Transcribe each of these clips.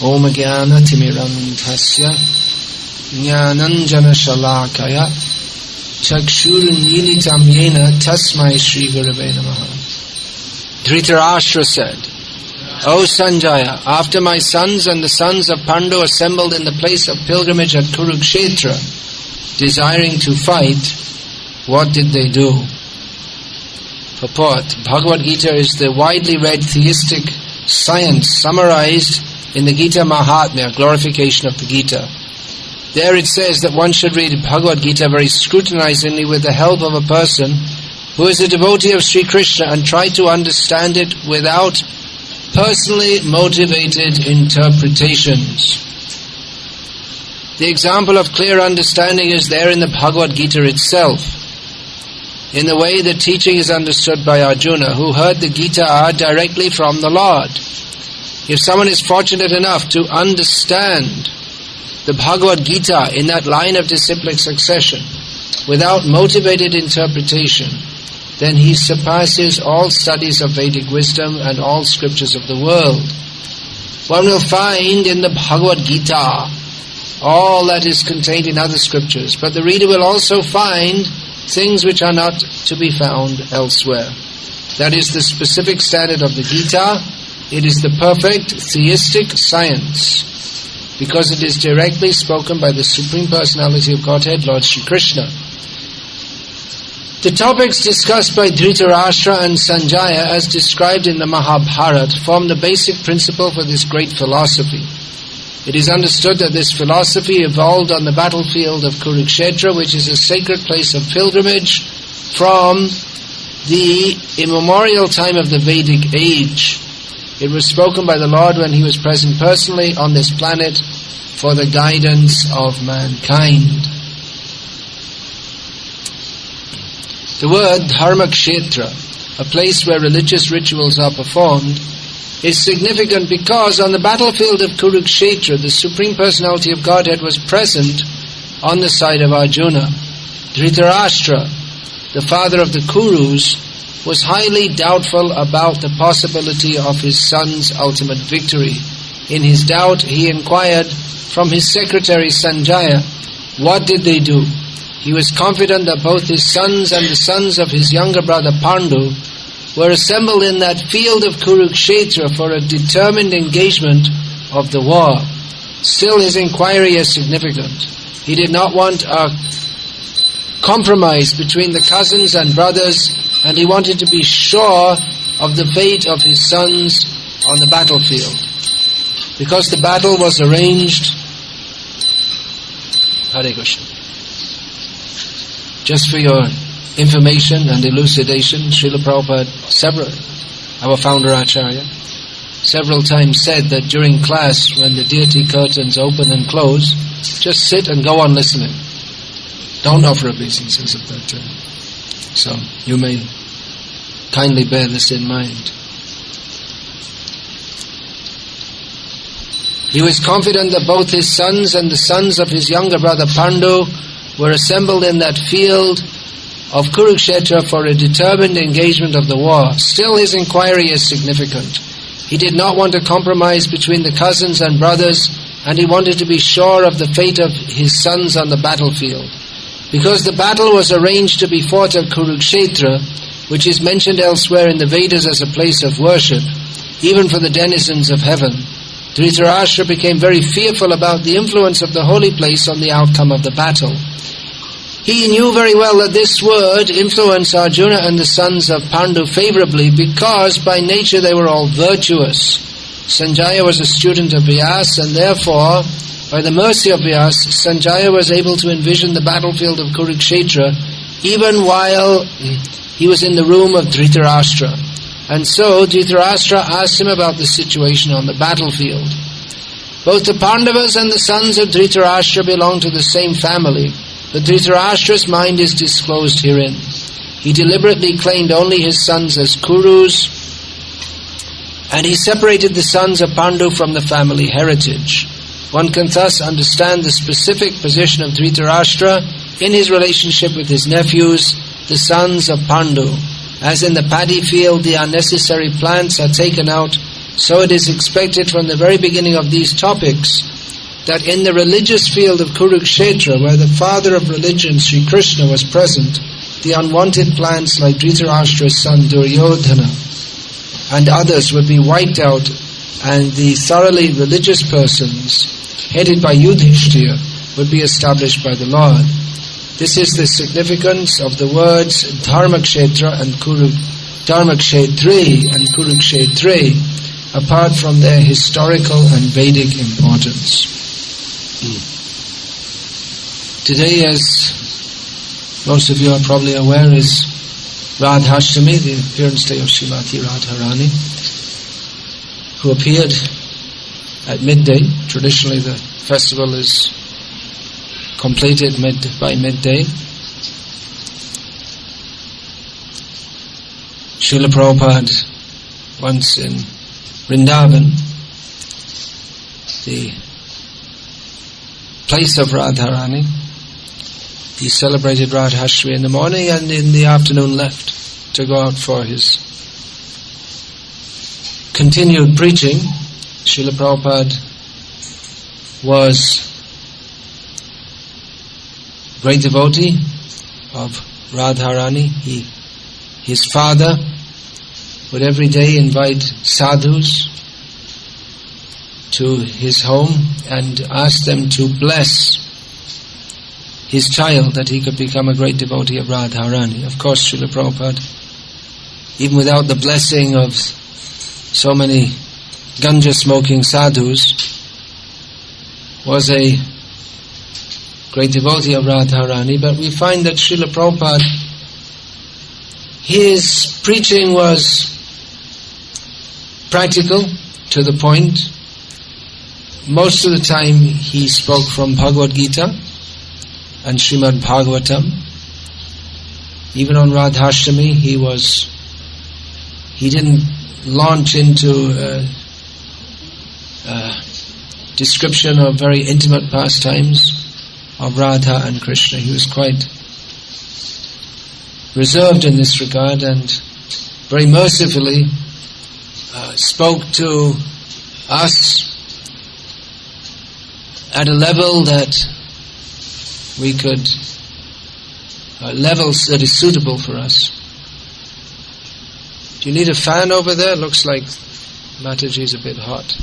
Om Jnana Timirandhasya Jnananjana Shalakaya Chakshurunmilitam Yena Tasmai Shri Gurave Namaha. Dhritarashtra said, O Sanjaya, after my sons and the sons of Pandu assembled in the place of pilgrimage at Kurukshetra, desiring to fight, what did they do? Purport: Bhagavad-gita is the widely read theistic science summarized in the Gita Mahatmya, glorification of the Gita. There it says that one should read Bhagavad-gita very scrutinizingly with the help of a person who is a devotee of Sri Krishna and try to understand it without personally motivated interpretations. The example of clear understanding is there in the Bhagavad-gita itself, in the way the teaching is understood by Arjuna, who heard the Gita directly from the Lord. If someone is fortunate enough to understand the Bhagavad-gita in that line of disciplic succession, without motivated interpretation, then he surpasses all studies of Vedic wisdom and all scriptures of the world. One will find in the Bhagavad-gita all that is contained in other scriptures, but the reader will also find things which are not to be found elsewhere. That is the specific standard of the Gita. It is the perfect theistic science, because it is directly spoken by the Supreme Personality of Godhead, Lord Shri Krishna. The topics discussed by Dhritarashtra and Sanjaya, as described in the Mahabharata, form the basic principle for this great philosophy. It is understood that this philosophy evolved on the battlefield of Kurukshetra, which is a sacred place of pilgrimage from the immemorial time of the Vedic age. It was spoken by the Lord when he was present personally on this planet for the guidance of mankind. The word Dharmakshetra, a place where religious rituals are performed, is significant because on the battlefield of Kurukshetra, the Supreme Personality of Godhead was present on the side of Arjuna. Dhritarashtra, the father of the Kurus, was highly doubtful about the possibility of his son's ultimate victory. In his doubt, he inquired from his secretary Sanjaya, what did they do? He was confident that both his sons and the sons of his younger brother Pandu were assembled in that field of Kurukshetra for a determined engagement of the war. Still, his inquiry is significant. He did not want a compromise between the cousins and brothers, and he wanted to be sure of the fate of his sons on the battlefield. Because the battle was arranged, Hare Krishna. Just for your information and elucidation, Srila Prabhupada, our founder Acharya, several times said that during class, when the deity curtains open and close, just sit and go on listening. Don't offer obeisances at that time. So you may kindly bear this in mind. He was confident that both his sons and the sons of his younger brother Pandu were assembled in that field of Kurukshetra for a determined engagement of the war. Still, his inquiry is significant. He did not want a compromise between the cousins and brothers, and he wanted to be sure of the fate of his sons on the battlefield. Because the battle was arranged to be fought at Kurukshetra, which is mentioned elsewhere in the Vedas as a place of worship, even for the denizens of heaven, Dhritarashtra became very fearful about the influence of the holy place on the outcome of the battle. He knew very well that this would influence Arjuna and the sons of Pandu favorably because by nature they were all virtuous. Sanjaya was a student of Vyasa, and therefore, by the mercy of Vyasa, Sanjaya was able to envision the battlefield of Kurukshetra even while he was in the room of Dhritarashtra. And so Dhritarashtra asked him about the situation on the battlefield. Both the Pandavas and the sons of Dhritarashtra belong to the same family, but Dhritarashtra's mind is disclosed herein. He deliberately claimed only his sons as Kurus, and he separated the sons of Pandu from the family heritage. One can thus understand the specific position of Dhritarashtra in his relationship with his nephews, the sons of Pandu. As in the paddy field, the unnecessary plants are taken out So it is expected from the very beginning of these topics that in the religious field of Kurukshetra, where the father of religion, Sri Krishna, was present, the unwanted plants like Dhritarashtra's son Duryodhana and others would be wiped out, and the thoroughly religious persons, headed by Yudhishthira, would be established by the Lord. This is the significance of the words Dharmakshetra and Dharmakshetri and Kurukshetri, apart from their historical and Vedic importance. Today, as most of you are probably aware, is Radhastami, the appearance day of Srimati Radharani, who appeared at midday. Traditionally the festival is completed by midday. Srila Prabhupada, once in Vrindavan, the place of Radharani, he celebrated Radhastami in the morning and in the afternoon left to go out for his continued preaching. Srila Prabhupada was a great devotee of Radharani. His father would every day invite sadhus to his home and ask them to bless his child that he could become a great devotee of Radharani. Of course, Srila Prabhupada, even without the blessing of so many ganja-smoking sadhus, was a great devotee of Radharani. But we find that Srila Prabhupada, his preaching was practical, to the point. Most of the time he spoke from Bhagavad-gita and Srimad Bhagavatam. Even on Radhastami, he didn't launch into description of very intimate pastimes of Radha and Krishna. He was quite reserved in this regard, and very mercifully spoke to us at a level that we could, levels that is suitable for us. Do you need a fan over there? Looks like Mataji's a bit hot.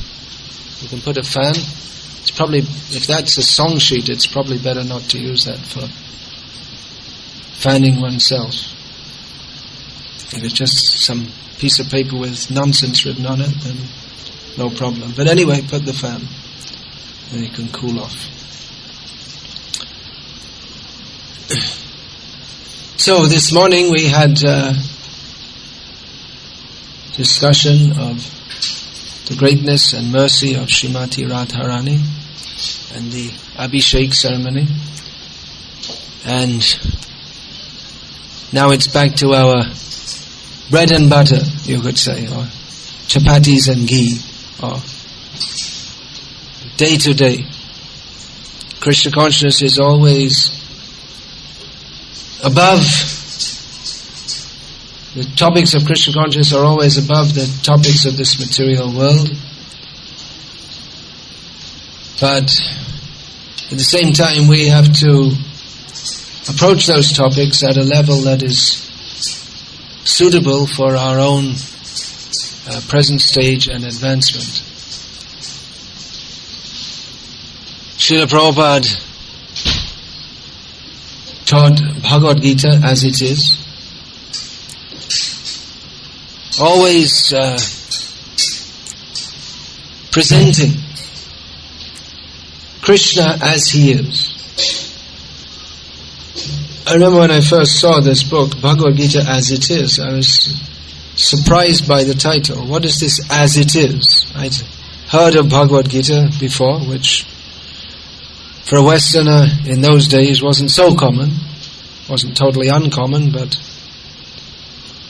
You can put a fan. It's probably, if that's a song sheet, it's probably better not to use that for fanning oneself. If it's just some piece of paper with nonsense written on it, then no problem. But anyway, put the fan, then you can cool off. So this morning we had discussion of the greatness and mercy of Srimati Radharani and the Abhishek ceremony. And now it's back to our bread and butter, you could say, or chapatis and ghee, or day to day. Krishna consciousness is always above. The topics of Krishna consciousness are always above the topics of this material world. But at the same time we have to approach those topics at a level that is suitable for our own present stage and advancement. Srila Prabhupada taught Bhagavad-gita as it is, always presenting Krishna as he is. I remember when I first saw this book, Bhagavad-gita as it is, I was surprised by the title. What is this as it is? I'd heard of Bhagavad-gita before, which for a Westerner in those days wasn't so common. Wasn't totally uncommon, but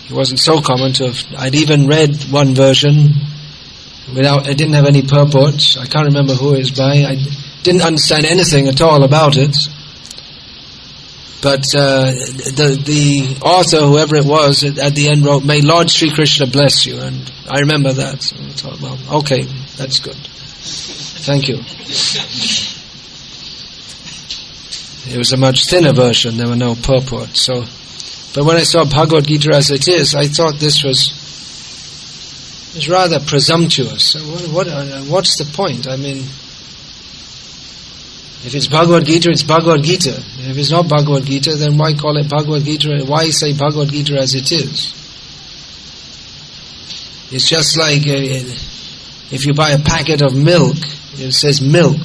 it wasn't so common to have. I'd even read one version it didn't have any purport. I can't remember who it was by. I didn't understand anything at all about it. But the author, whoever it was, at the end wrote, "May Lord Sri Krishna bless you." And I remember that. So I thought, well, okay, that's good. Thank you. It was a much thinner version. There were no purport. So, but when I saw Bhagavad-gita as it is, I thought this was rather presumptuous. So what's the point? I mean, if it's Bhagavad-gita, it's Bhagavad-gita. If it's not Bhagavad-gita, then why call it Bhagavad-gita? Why say Bhagavad-gita as it is? It's just like if you buy a packet of milk, it says milk.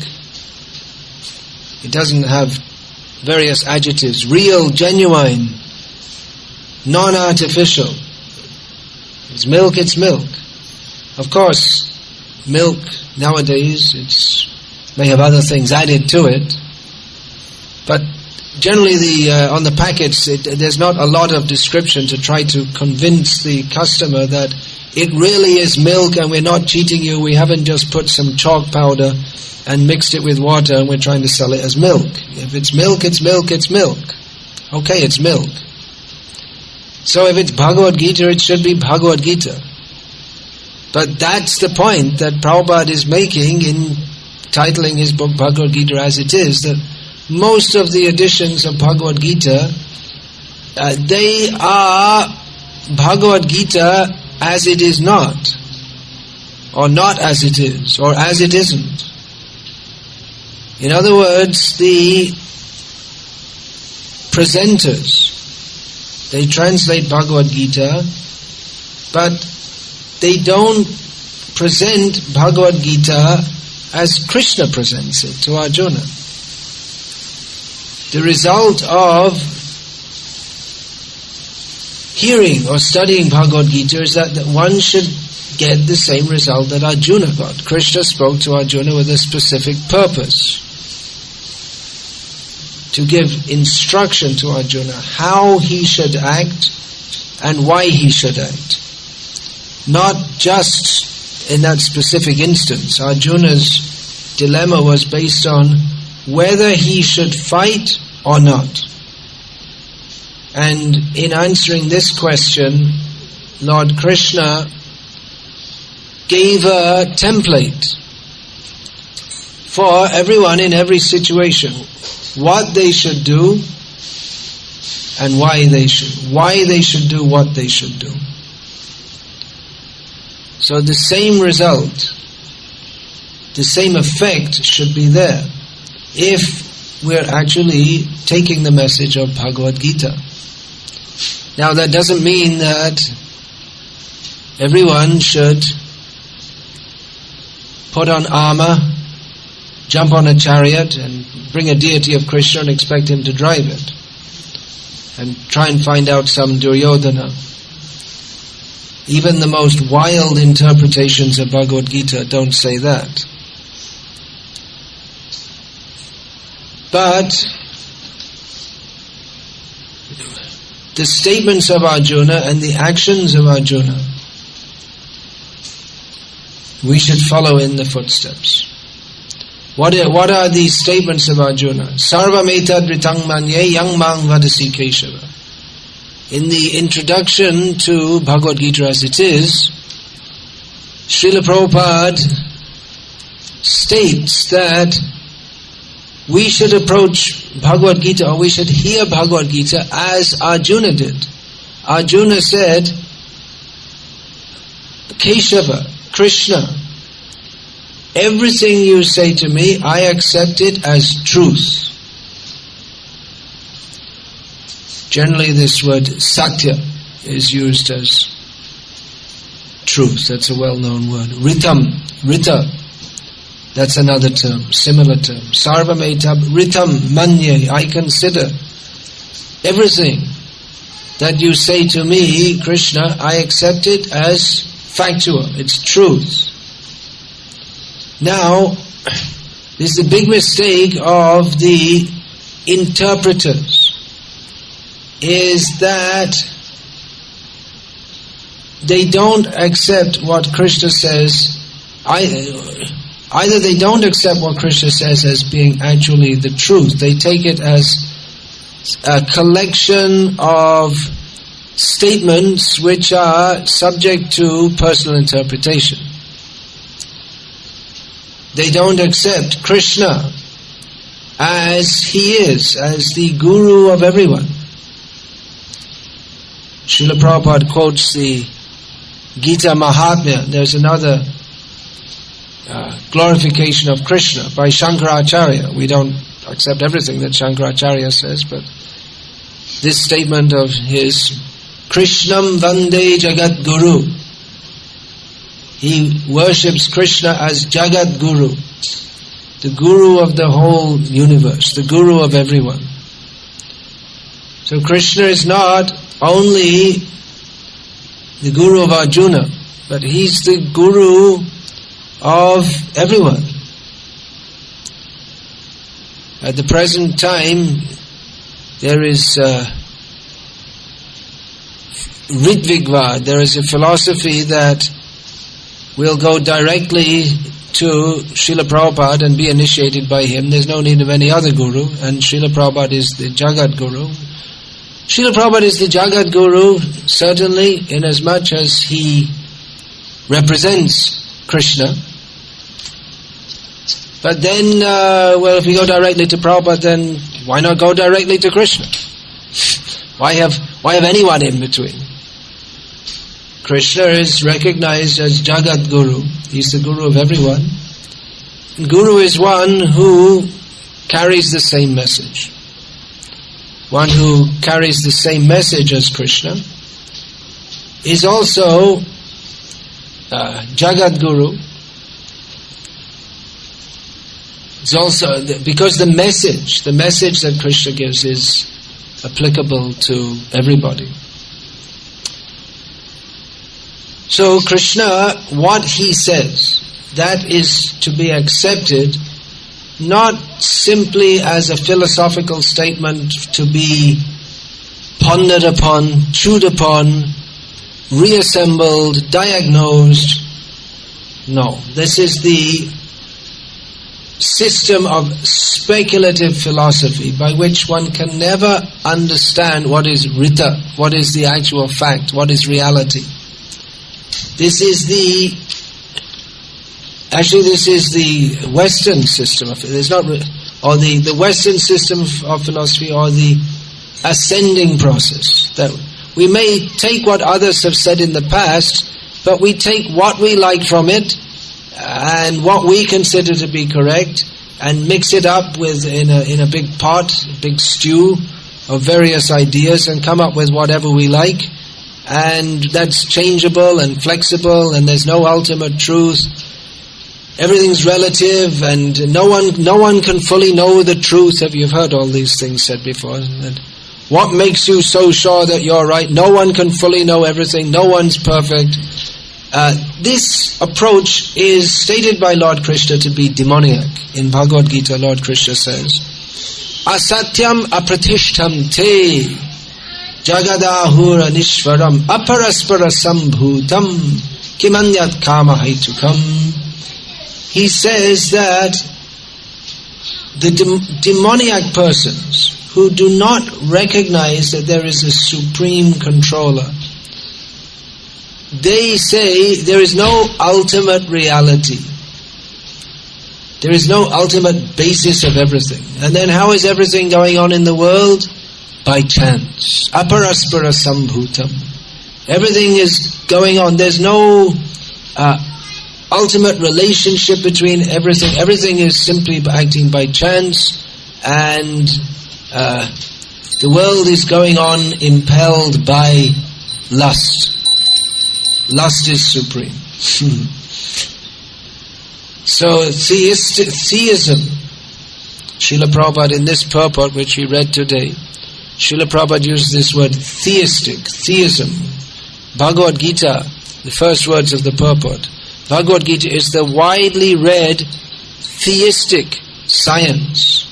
It doesn't have various adjectives. Real, genuine, non-artificial. It's milk, it's milk. Of course, milk nowadays, may have other things added to it, but generally on the packets there's not a lot of description to try to convince the customer that it really is milk and we're not cheating you, we haven't just put some chalk powder and mixed it with water and we're trying to sell it as milk. If it's milk, it's milk, it's milk. Okay, it's milk. So if it's Bhagavad-gita, it should be Bhagavad-gita. But that's the point that Prabhupada is making in titling his book Bhagavad-gita as it is, that most of the editions of Bhagavad-gita, they are Bhagavad-gita as it is not, or not as it is, or as it isn't. In other words, the presenters, they translate Bhagavad-gita, but they don't present Bhagavad-gita as Krishna presents it to Arjuna. The result of hearing or studying Bhagavad-gita is that one should get the same result that Arjuna got. Krishna spoke to Arjuna with a specific purpose, to give instruction to Arjuna how he should act and why he should act. Not just in that specific instance. Arjuna's dilemma was based on whether he should fight or not. And in answering this question, Lord Krishna gave a template for everyone in every situation, what they should do and why they should do what they should do. So the same result, the same effect should be there if we're actually taking the message of Bhagavad-gita. Now that doesn't mean that everyone should put on armor, jump on a chariot and bring a deity of Krishna and expect him to drive it, and try and find out some Duryodhana. Even the most wild interpretations of Bhagavad-gita don't say that. But the statements of Arjuna and the actions of Arjuna, we should follow in the footsteps. What are these statements of Arjuna? Sarvam etad ritang manye yang mang vadasi Keshava. In the introduction to Bhagavad-gita as it is, Srila Prabhupada states that we should approach Bhagavad-gita, or we should hear Bhagavad-gita as Arjuna did. Arjuna said, Keshava, Krishna, everything you say to me, I accept it as truth. Generally this word satya is used as truth. That's a well-known word. Ritam, Rita, that's another term, similar term. Sarvam etab ritam manye, I consider everything that you say to me, Krishna, I accept it as factual, it's truth. Now, this is the big mistake of the interpreters, is that they don't accept what Krishna says. Either they don't accept what Krishna says as being actually the truth, they take it as a collection of statements which are subject to personal interpretation. They don't accept Krishna as he is, as the guru of everyone. Srila Prabhupada quotes the Gita Mahatmya. There's another glorification of Krishna by Shankaracharya. We don't accept everything that Shankaracharya says, but this statement of his, Krishnam Vande Jagat Guru. He worships Krishna as Jagat Guru, the guru of the whole universe, the guru of everyone. So Krishna is not only the guru of Arjuna, but he's the guru of everyone. At the present time, there is Ritvigvad, there is a philosophy that will go directly to Srila Prabhupada and be initiated by him. There's no need of any other guru, and Srila Prabhupada is the Jagat Guru. Srila Prabhupada is the Jagat Guru, certainly, inasmuch as he represents Krishna. But then, if we go directly to Prabhupada, then why not go directly to Krishna? Why have anyone in between? Krishna is recognized as Jagat Guru. He's the Guru of everyone. And Guru is one who carries the same message. One who carries the same message as Krishna is also Jagat Guru. It's also because the message that Krishna gives is applicable to everybody. So Krishna, what he says, that is to be accepted not simply as a philosophical statement to be pondered upon, chewed upon, reassembled, diagnosed. No, this is the system of speculative philosophy by which one can never understand what is Rita, what is the actual fact, what is reality. This is the Western system of it. There's not, or the Western system of philosophy, or the ascending process. That we may take what others have said in the past, but we take what we like from it and what we consider to be correct, and mix it up with in a big pot, a big stew of various ideas, and come up with whatever we like. And that's changeable and flexible, and there's no ultimate truth. Everything's relative, and no one can fully know the truth. Have you heard all these things said before? And what makes you so sure that you're right? No one can fully know everything. No one's perfect. This approach is stated by Lord Krishna to be demoniac. In Bhagavad-gita, Lord Krishna says, Asatyam apratishtam te Jagadahura nishvaram aparaspara sambhutam kimanyat kama haitukam. He says that the demoniac persons who do not recognize that there is a supreme controller, they say there is no ultimate reality. There is no ultimate basis of everything. And then how is everything going on in the world? By chance. Aparaspara sambhutam. Everything is going on. There's no ultimate relationship between everything. Everything is simply acting by chance, and the world is going on impelled by lust. Lust is supreme. So theism, Srila Prabhupada in this purport which we read today, Srila Prabhupada used this word theistic, theism. Bhagavad-gita, the first words of the purport. Bhagavad-gita is the widely read theistic science.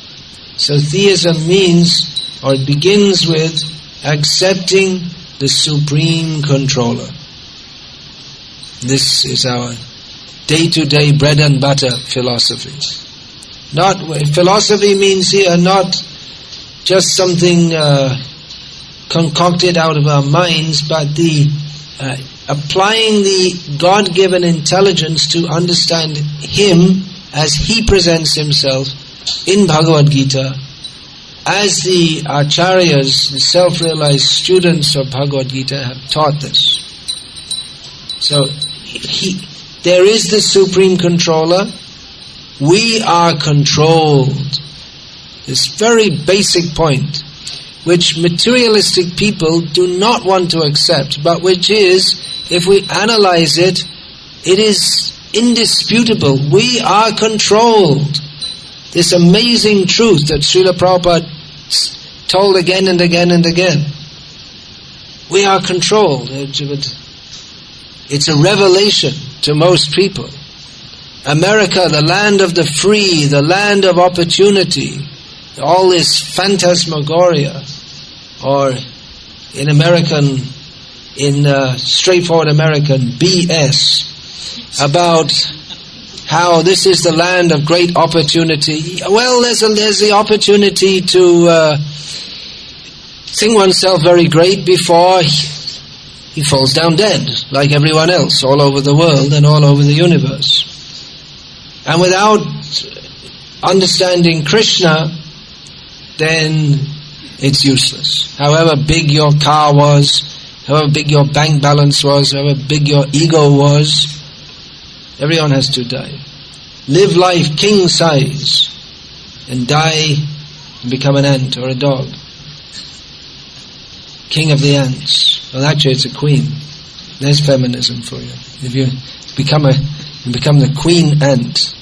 So theism means, or it begins with, accepting the supreme controller. This is our day-to-day bread and butter philosophy. Not philosophy means here not just something concocted out of our minds, but the applying the God-given intelligence to understand Him as He presents Himself in Bhagavad-gita, as the acharyas, the self-realized students of Bhagavad-gita have taught this. So, there is the Supreme Controller. We are controlled. This very basic point, which materialistic people do not want to accept, but which is, if we analyze it, it is indisputable. We are controlled. This amazing truth that Srila Prabhupada told again and again and again. We are controlled. It's a revelation to most people. America, the land of the free, the land of opportunity, all this phantasmagoria, or in straightforward American, BS, about how this is the land of great opportunity. Well, there's the opportunity to think oneself very great before he falls down dead, like everyone else, all over the world and all over the universe. And without understanding Krishna, then it's useless. However big your car was, however big your bank balance was, however big your ego was, everyone has to die. Live life king size and die and become an ant or a dog. King of the ants. Well, actually it's a queen. There's feminism for you. If you become the queen ant,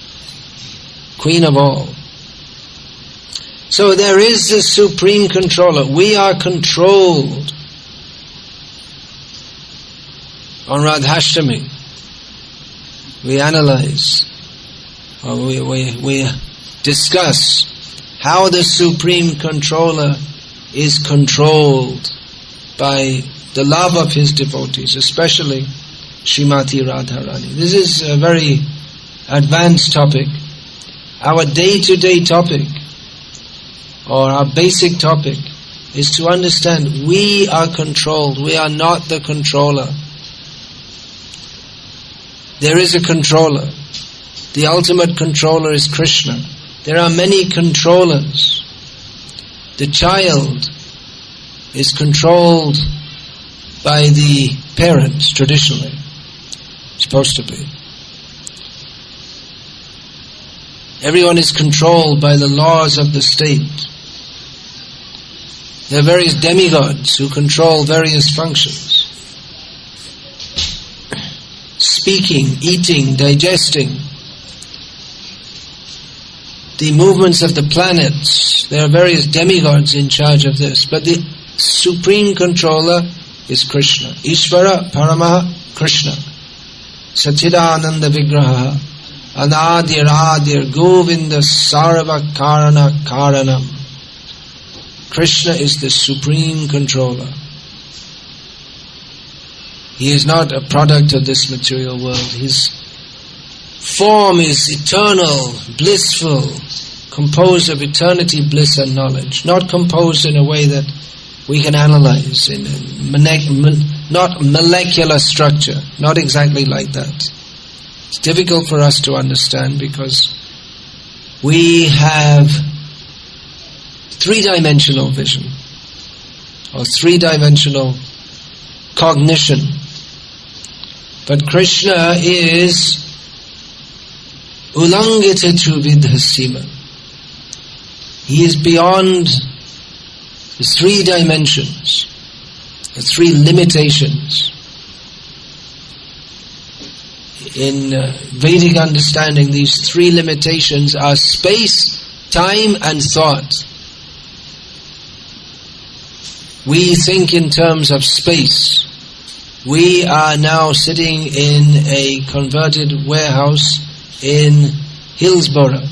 queen of all. So there is the Supreme Controller. We are controlled. On Radhastami, we analyze, or we discuss how the Supreme Controller is controlled by the love of His devotees, especially Srimati Radharani. This is a very advanced topic. Our day-to-day topic, or our basic topic, is to understand we are controlled. We are not the controller. There is a controller. The ultimate controller is Krishna. There are many controllers. The child is controlled by the parents, traditionally. It's supposed to be. Everyone is controlled by the laws of the state. There are various demigods who control various functions. Speaking, eating, digesting. The movements of the planets. There are various demigods in charge of this. But the Supreme Controller is Krishna. Ishvara Paramaha Krishna. Satchidananda Vigraha. Anadir Adir Govinda Sarva Karana Karanam. Krishna is the Supreme Controller. He is not a product of this material world. His form is eternal, blissful, composed of eternity, bliss and knowledge. Not composed in a way that we can analyze, in not molecular structure, not exactly like that. It's difficult for us to understand because we have three-dimensional vision or three-dimensional cognition. But Krishna is ulangita vidhasima. He is beyond the three dimensions, the three limitations. In Vedic understanding, these three limitations are space, time and thought. We think in terms of space. We are now sitting in a converted warehouse in Hillsboro.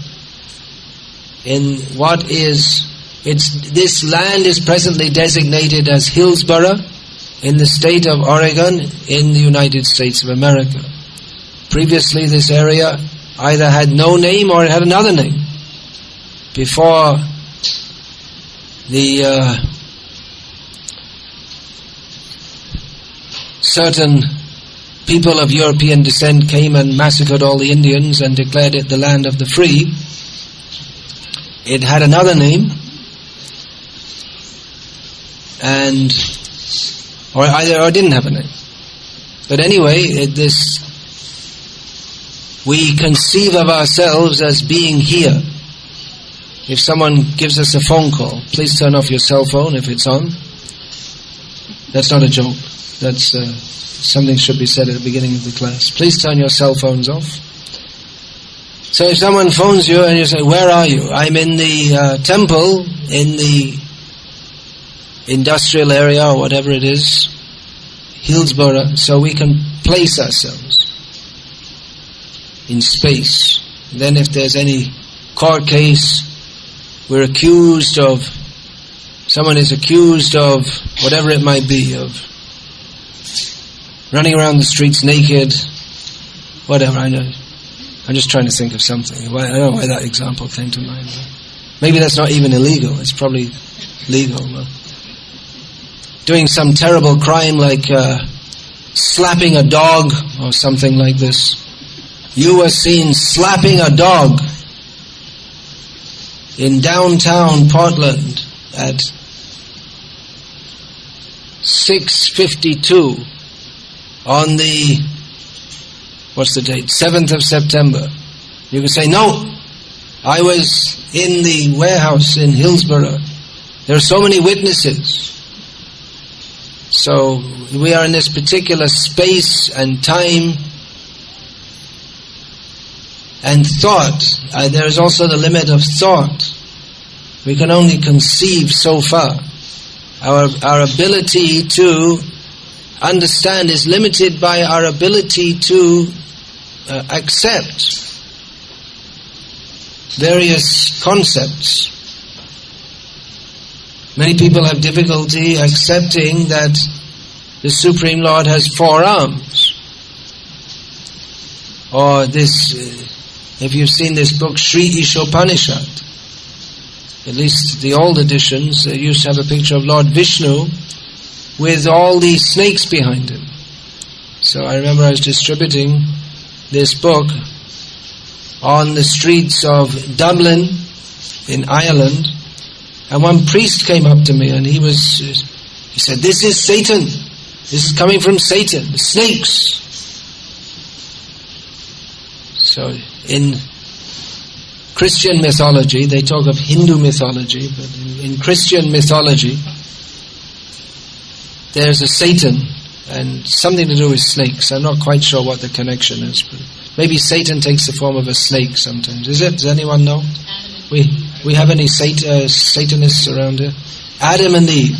This land is presently designated as Hillsboro in the state of Oregon in the United States of America. Previously this area either had no name or it had another name. Before certain people of European descent came and massacred all the Indians and declared it the land of the free. It had another name, or it didn't have a name. But anyway, we conceive of ourselves as being here. If someone gives us a phone call, please turn off your cell phone if it's on. That's not a joke. That's something should be said at the beginning of the class. Please turn your cell phones off. So if someone phones you and you say, where are you? I'm in the temple, in the industrial area or whatever it is, Hillsboro, so we can place ourselves in space. Then if there's any court case, someone is accused of whatever it might be, of running around the streets naked, whatever, I know. I'm just trying to think of something. I don't know why that example came to mind. Maybe that's not even illegal, it's probably legal. Doing some terrible crime like slapping a dog or something like this. You were seen slapping a dog in downtown Portland at 6:52 on the, what's the date? 7th of September. You can say, no, I was in the warehouse in Hillsboro. There are so many witnesses. So we are in this particular space and time and thought. There is also the limit of thought. We can only conceive so far. Our ability to understand is limited by our ability to accept various concepts. Many people have difficulty accepting that the Supreme Lord has 4 arms. Or this, if you've seen this book, Sri Ishopanishad, at least the old editions, used to have a picture of Lord Vishnu with all these snakes behind him. So I remember I was distributing this book on the streets of Dublin in Ireland, and one priest came up to me and he said, this is Satan. This is coming from Satan, the snakes. So in Christian mythology, they talk of Hindu mythology, but in Christian mythology, there's a Satan and something to do with snakes. I'm not quite sure what the connection is, but maybe Satan takes the form of a snake sometimes. Is it? Does anyone know? We have any Satanists around here? Adam and Eve.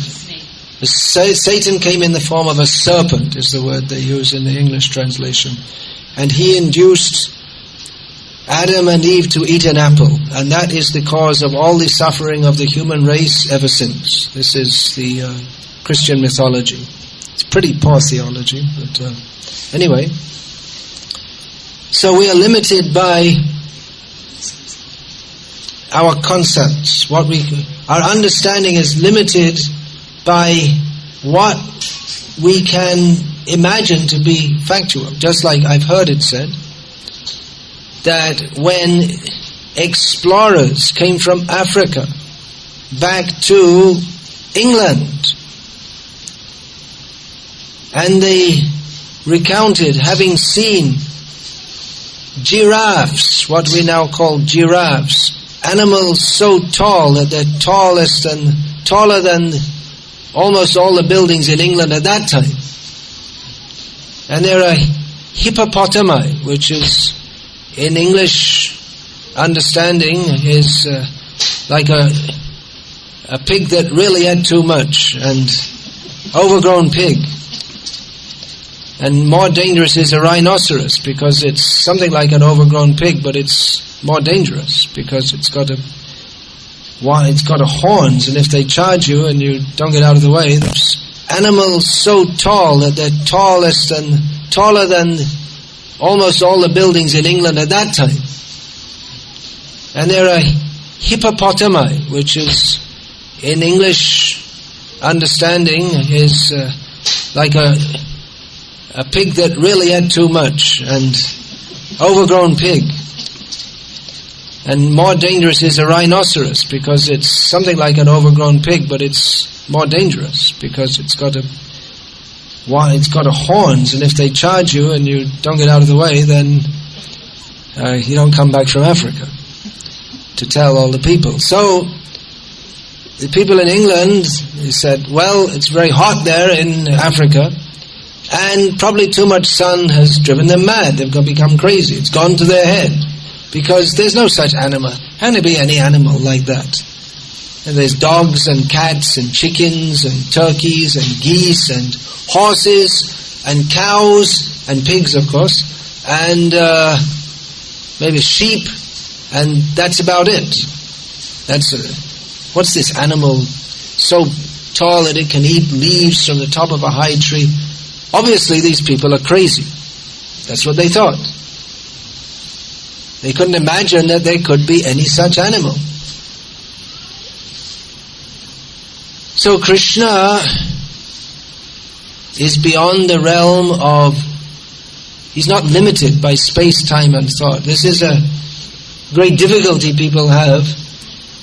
Satan came in the form of a serpent, is the word they use in the English translation. And he induced Adam and Eve to eat an apple. And that is the cause of all the suffering of the human race ever since. This is the Christian mythology. It's pretty poor theology, but anyway. So we are limited by our concepts. Our understanding is limited by what we can imagine to be factual. Just like I've heard it said that when explorers came from Africa back to England and they recounted having seen giraffes, what we now call giraffes, animals so tall that they're taller than almost all the buildings in England at that time. And there are hippopotami, which is, in English understanding, is like a pig that really had too much, and overgrown pig. And more dangerous is a rhinoceros, because it's something like an overgrown pig, but it's more dangerous because it's got horns, and if they charge you and you don't get out of the way, there's animals so tall that they're taller than almost all the buildings in England at that time. And there are hippopotami, which is, in English understanding is like a pig that really had too much, and overgrown pig. And more dangerous is a rhinoceros, because it's something like an overgrown pig, but it's more dangerous because it's got horns, and if they charge you and you don't get out of the way, then you don't come back from Africa to tell all the people. So the people in England, they said, well, it's very hot there in Africa, and probably too much sun has driven them mad. They've become crazy. It's gone to their head. Because there's no such animal. How can there be any animal like that? And there's dogs and cats and chickens and turkeys and geese and horses and cows and pigs, of course, and maybe sheep, and that's about it. What's this animal so tall that it can eat leaves from the top of a high tree? Obviously these people are crazy. That's what they thought. They couldn't imagine that there could be any such animal. So Krishna is beyond the realm of, he's not limited by space, time and thought. This is a great difficulty people have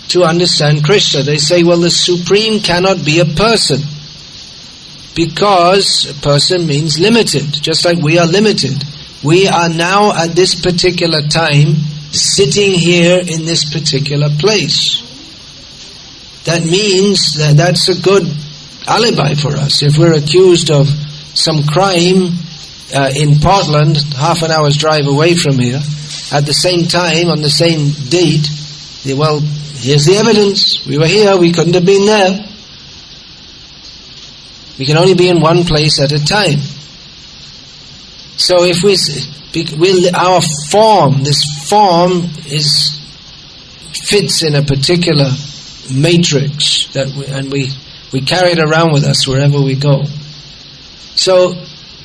to understand Krishna. They say, well, the Supreme cannot be a person, because a person means limited, just like we are limited. We are now at this particular time sitting here in this particular place. That means that that's a good alibi for us. If we're accused of some crime in Portland, half an hour's drive away from here, at the same time, on the same date, well, here's the evidence. We were here, we couldn't have been there. We can only be in one place at a time. So if our form, this form fits in a particular matrix and we carry it around with us wherever we go. So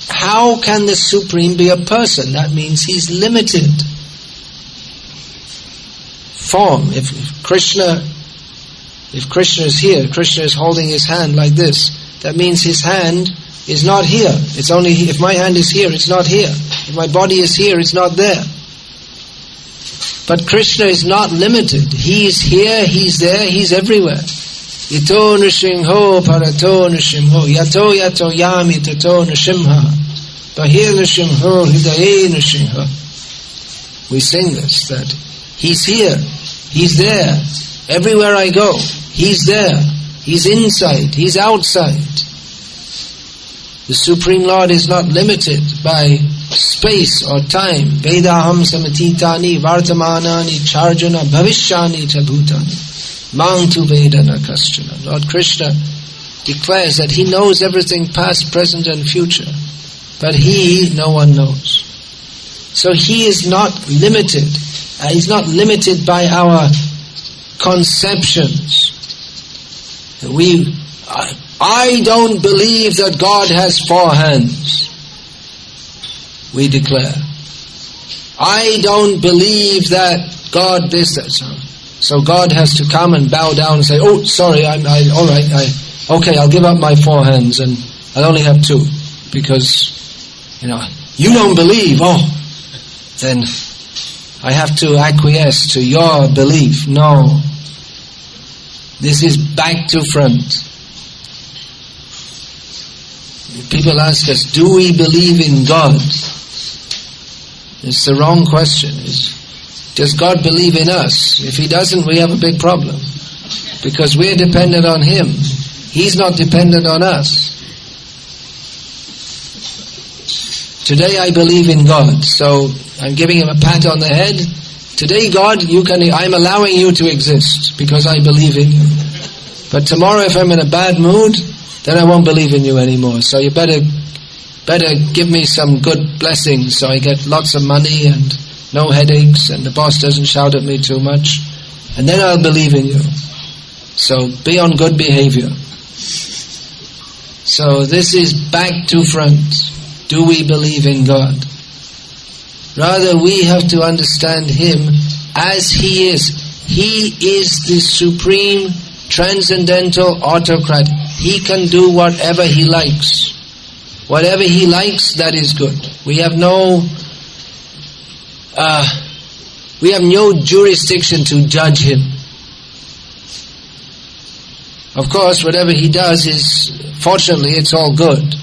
how can the Supreme be a person? That means he's limited. Form. If Krishna is here, Krishna is holding his hand like this, that means his hand is not here. It's only, if my hand is here, it's not here. If my body is here, it's not there. But Krishna is not limited. He is here, he's there, he's everywhere. Yato nrsimho parato nrsimho, yato yato yami tato nrsimha, bahir nrsimho hidaye nrsimha. We sing this, that he's here, he's there, everywhere I go, he's there, he's inside, he's outside. The Supreme Lord is not limited by space or time. Vedaham samatitani vartamanani charjana bhavishyani tabhutani mang tu vedana kaschana. Lord Krishna declares that he knows everything past, present and future, but no one knows. So he is not limited. He's not limited by our conceptions. I don't believe that God has 4 hands, we declare. I don't believe that God this, that, so God has to come and bow down and say, oh, sorry, okay, I'll give up my 4 hands and I'll only have 2, because, you don't believe, then I have to acquiesce to your belief. No. This is back to front. People ask us, do we believe in God? It's the wrong question. Does God believe in us? If He doesn't, we have a big problem. Because we're dependent on Him. He's not dependent on us. Today I believe in God, so I'm giving Him a pat on the head. Today, God, I'm allowing you to exist because I believe in you. But tomorrow, if I'm in a bad mood, then I won't believe in you anymore. So you better give me some good blessings so I get lots of money and no headaches and the boss doesn't shout at me too much. And then I'll believe in you. So be on good behavior. So this is back to front. Do we believe in God? Rather, we have to understand Him as He is. He is the Supreme transcendental autocrat. He can do whatever he likes. Whatever he likes, that is good. We have no jurisdiction to judge him. Of course, whatever he does is, fortunately, it's all good.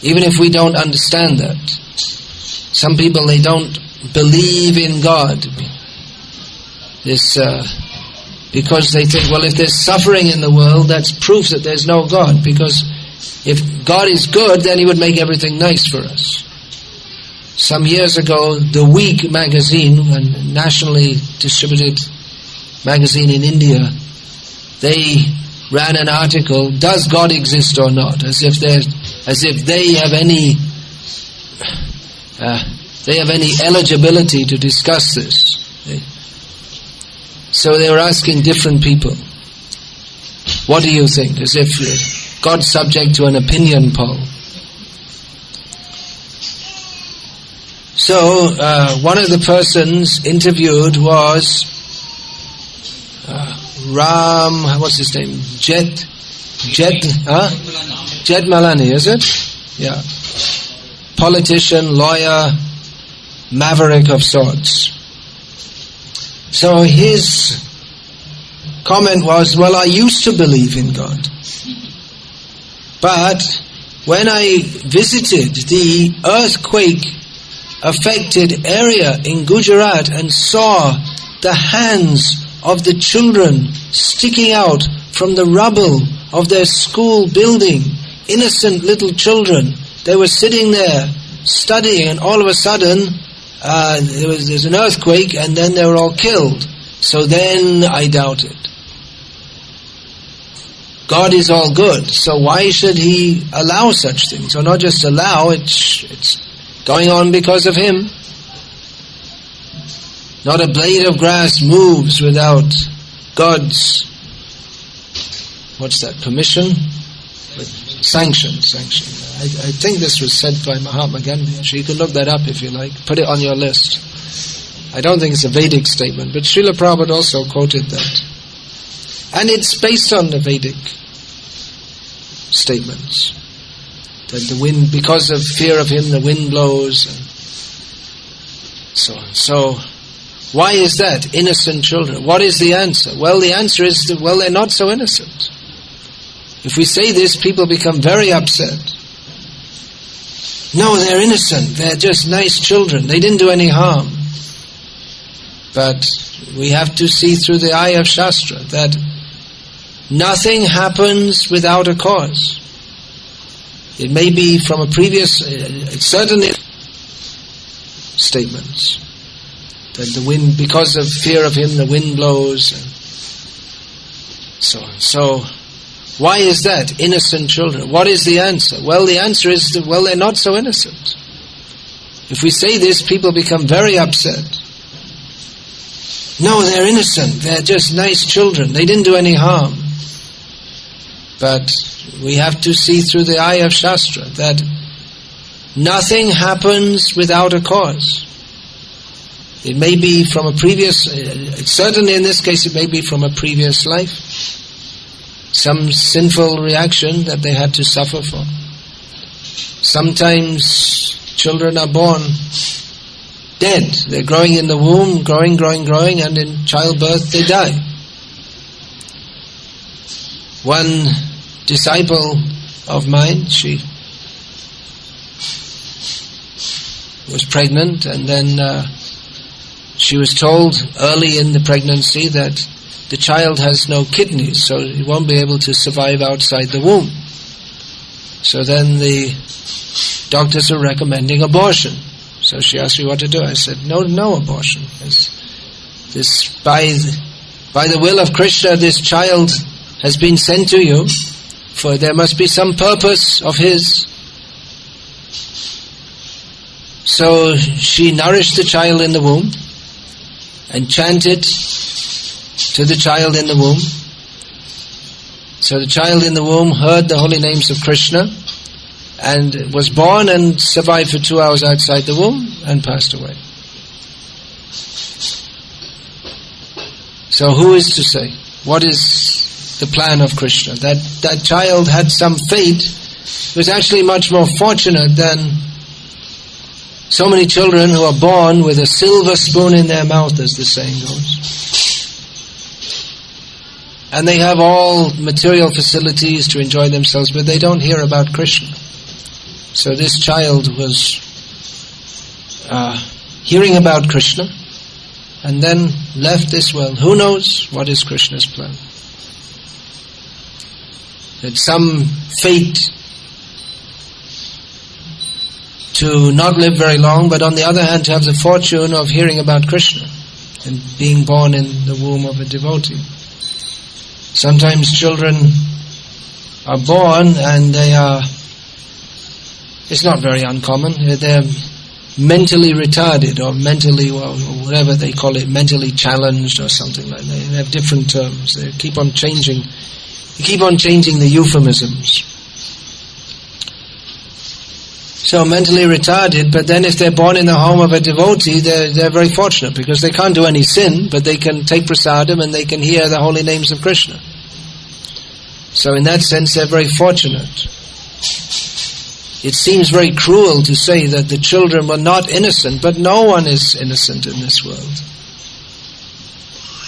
Even if we don't understand that. Some people, they don't believe in God. Because they think, well, if there's suffering in the world, that's proof that there's no God. Because if God is good, then He would make everything nice for us. Some years ago, The Week magazine, a nationally distributed magazine in India, they ran an article, "Does God exist or not?" As if they have any eligibility to discuss this. So they were asking different people, "What do you think?" As if God's subject to an opinion poll. So one of the persons interviewed was what's his name? Jet Malani, is it? Yeah. Politician, lawyer, maverick of sorts. So his comment was, well, I used to believe in God. But when I visited the earthquake-affected area in Gujarat and saw the hands of the children sticking out from the rubble of their school building, innocent little children, they were sitting there studying, and all of a sudden there's an earthquake, and then they were all killed. So then I doubted. God is all good, so why should He allow such things? Or not just allow, it's going on because of Him. Not a blade of grass moves without God's, permission? Sanction. I think this was said by Mahatma Gandhi. You can look that up if you like. Put it on your list. I don't think it's a Vedic statement, but Srila Prabhupada also quoted that. And it's based on the Vedic statements. That the wind, because of fear of Him, the wind blows, and so on. So, why is that? Innocent children. What is the answer? Well, the answer is that, they're not so innocent. If we say this, people become very upset. No, they're innocent. They're just nice children. They didn't do any harm. But we have to see through the eye of Shastra that nothing happens without a cause. It may be from a previous, certainly statements. That the wind, because of fear of Him, the wind blows, and so on. So, why is that? Innocent children. What is the answer? Well, the answer is that, they're not so innocent. If we say this, people become very upset. No, they're innocent. They're just nice children. They didn't do any harm. But we have to see through the eye of Shastra that nothing happens without a cause. It may be from a previous, certainly in this case it may be from a previous life. Some sinful reaction that they had to suffer for. Sometimes children are born dead. They're growing in the womb, growing, and in childbirth they die. One disciple of mine, she was pregnant, and then she was told early in the pregnancy that the child has no kidneys, so he won't be able to survive outside the womb. So then the doctors are recommending abortion. So she asked me what to do. I said, no abortion. This by the will of Krishna, this child has been sent to you, for there must be some purpose of His. So she nourished the child in the womb and chanted to the child in the womb. So the child in the womb heard the holy names of Krishna and was born and survived for 2 hours outside the womb and passed away. So who is to say? what is the plan of Krishna. That child had some fate. It was actually much more fortunate than so many children who are born with a silver spoon in their mouth, as the saying goes. And they have all material facilities to enjoy themselves, but they don't hear about Krishna. So this child was hearing about Krishna and then left this world. Who knows what is Krishna's plan? That some fate to not live very long, but on the other hand to have the fortune of hearing about Krishna and being born in the womb of a devotee. Sometimes children are born and it's not very uncommon, they're mentally retarded or mentally, or whatever they call it, mentally challenged or something like that. They have different terms. They keep on changing the euphemisms. So mentally retarded, but then if they're born in the home of a devotee, they're very fortunate because they can't do any sin, but they can take prasadam and they can hear the holy names of Krishna. So in that sense, they're very fortunate. It seems very cruel to say that the children were not innocent, but no one is innocent in this world.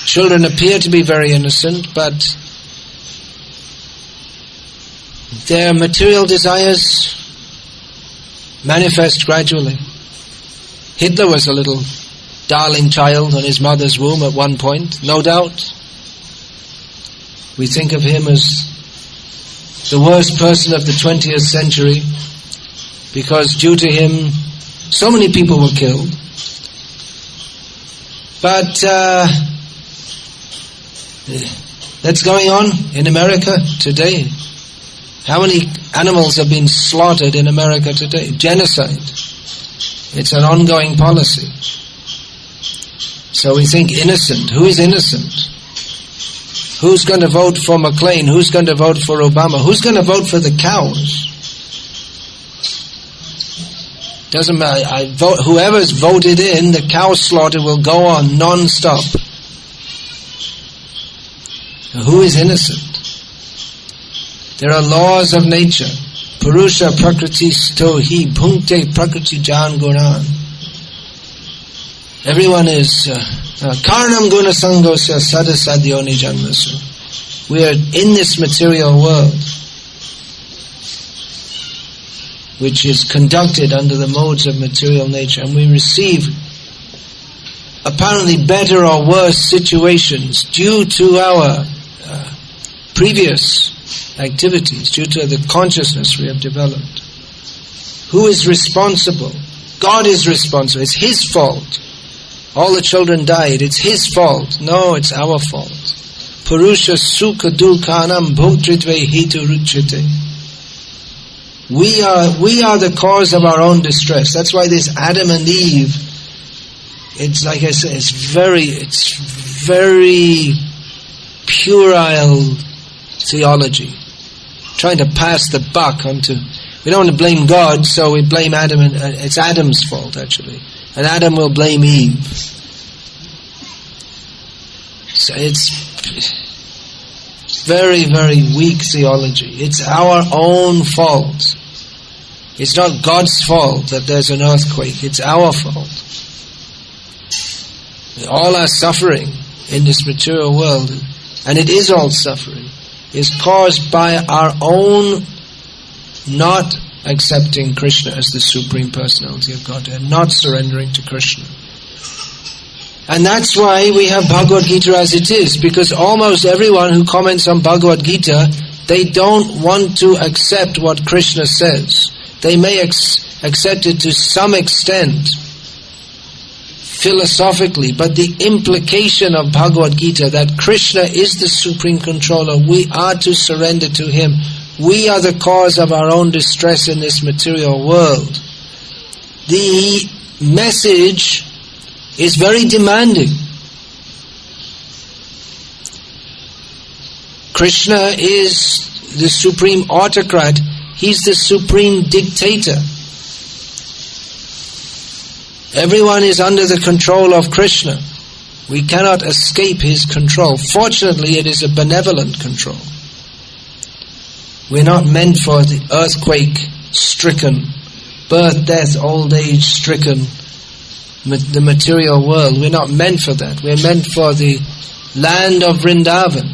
Children appear to be very innocent, but their material desires manifest gradually. Hitler was a little darling child on his mother's womb at one point, no doubt. We think of him as the worst person of the 20th century because due to him so many people were killed. But that's going on in America today. How many animals have been slaughtered in America today? Genocide. It's an ongoing policy. So we think innocent. Who is innocent? Who's going to vote for McLean? Who's going to vote for Obama? Who's going to vote for the cows? Doesn't matter. Whoever's voted in, the cow slaughter will go on non-stop. Who is innocent? There are laws of nature. Purusha prakriti sto hi bhunkte prakriti jan gunan. Everyone is karnam guna sangosya sadasadyoni janmasu. We are in this material world, which is conducted under the modes of material nature, and we receive apparently better or worse situations due to our previous activities, due to the consciousness we have developed. Who is responsible? God is responsible. It's His fault. All the children died. It's His fault. No, it's our fault. Purusha sukha dukhanam bhuktritve hitu ruchyate. We are the cause of our own distress. That's why this Adam and Eve, it's like I said, it's very puerile theology. Trying to pass the buck onto, we don't want to blame God, so we blame Adam, and it's Adam's fault actually. And Adam will blame Eve. So it's very, very weak theology. It's our own fault. It's not God's fault that there's an earthquake. It's our fault. All our suffering in this material world, and it is all suffering, is caused by our own not accepting Krishna as the Supreme Personality of Godhead, not surrendering to Krishna. And that's why we have Bhagavad-gita as it is, because almost everyone who comments on Bhagavad-gita, they don't want to accept what Krishna says. They may accept it to some extent, philosophically, but the implication of Bhagavad-gita that Krishna is the Supreme Controller, we are to surrender to Him. We are the cause of our own distress in this material world. The message is very demanding. Krishna is the supreme autocrat. He's the supreme dictator. Everyone is under the control of Krishna. We cannot escape His control. Fortunately, it is a benevolent control. We're not meant for the earthquake-stricken, birth, death, old age stricken, the material world. We're not meant for that. We're meant for the land of Vrindavan,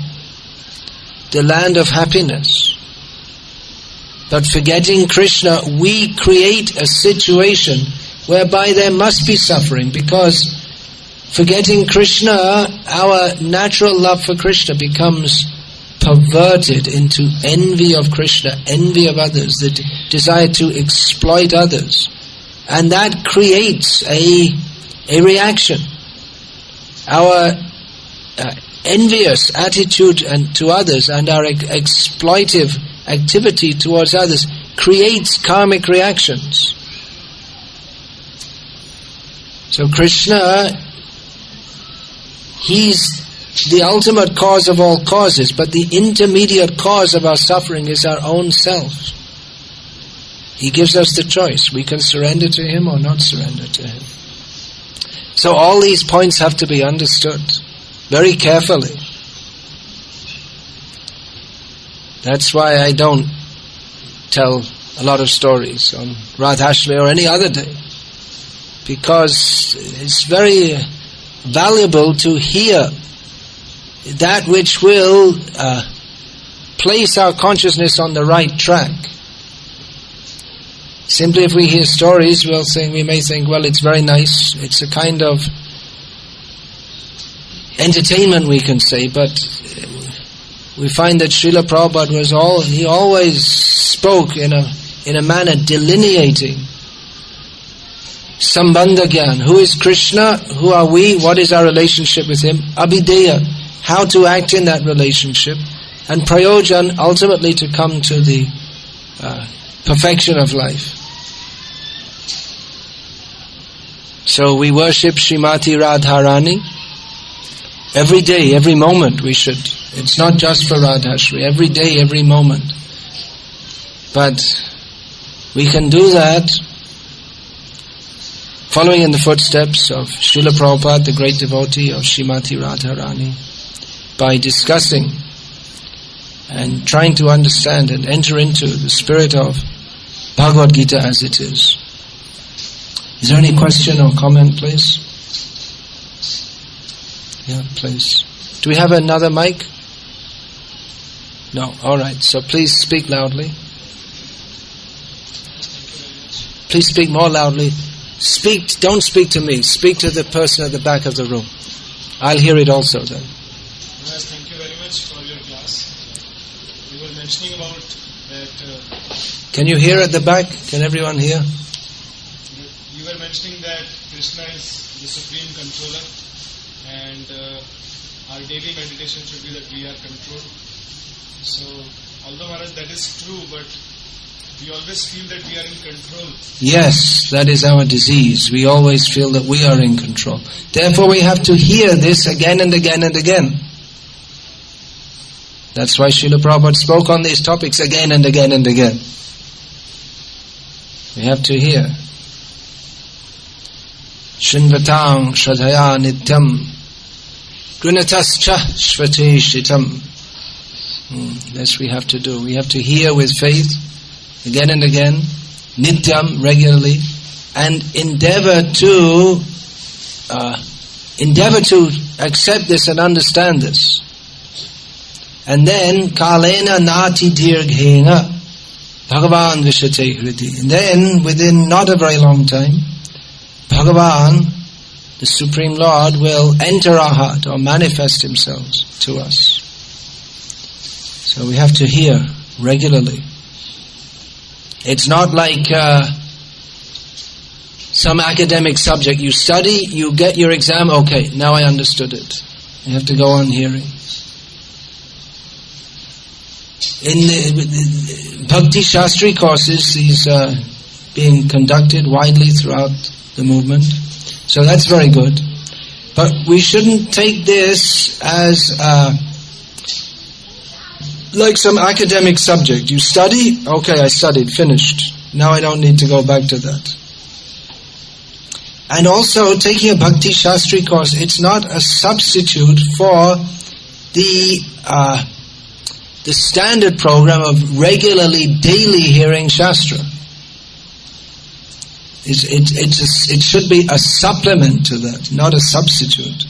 the land of happiness. But forgetting Krishna, we create a situation whereby there must be suffering, because forgetting Krishna, our natural love for Krishna becomes perverted into envy of Krishna, envy of others, the desire to exploit others. And that creates a reaction. Our envious attitude to others and our exploitive activity towards others creates karmic reactions. So Krishna, He's the ultimate cause of all causes, but the intermediate cause of our suffering is our own self. He gives us the choice. We can surrender to Him or not surrender to Him. So all these points have to be understood very carefully. That's why I don't tell a lot of stories on Radhastami or any other day, because it's very valuable to hear that which will place our consciousness on the right track. Simply if we hear stories, we may think, well, it's very nice, it's a kind of entertainment, we can say, but we find that Srila Prabhupada he always spoke in a manner delineating Sambandha Gyan. Who is Krishna? Who are we? What is our relationship with Him? Abhideya, how to act in that relationship. And Prayojan, ultimately to come to the perfection of life. So we worship Srimati Radharani. Every day, every moment we should. It's not just for Radhastami. Every day, every moment. But we can do that following in the footsteps of Srila Prabhupada, the great devotee of Srimati Radharani, by discussing and trying to understand and enter into the spirit of Bhagavad-gita as it is. Is there any question or comment, please? Yeah, please. Do we have another mic? No. All right. So please speak loudly. Please speak more loudly. Don't speak to me. Speak to the person at the back of the room. I'll hear it also then. Yes, thank you very much for your class. You were mentioning about that... Can you hear at the back? Can everyone hear? You were mentioning that Krishna is the supreme controller, and our daily meditation should be that we are controlled. So, although Maharaj, that is true, but we always feel that we are in control. Yes, that is our disease. We always feel that we are in control. Therefore we have to hear this again and again and again. That's why Srila Prabhupada spoke on these topics again and again and again. We have to hear. Shinvatang shradhaya nityam gunatascha shvate shitam. This we have to do. We have to hear with faith again and again, nityam, regularly, and endeavor to accept this and understand this. And then kalena nati dirghena Bhagavan vishate hridi. And then within not a very long time, Bhagavan, the Supreme Lord, will enter our heart or manifest Himself to us. So we have to hear regularly. It's not like some academic subject. You study, you get your exam, okay, now I understood it. You have to go on hearing. In the Bhakti Shastri courses, these are being conducted widely throughout the movement. So that's very good. But we shouldn't take this as like some academic subject. You study, okay, I studied, finished. Now I don't need to go back to that. And also, taking a Bhakti Shastri course, it's not a substitute for the standard program of regularly, daily hearing Shastra. It should be a supplement to that, not a substitute.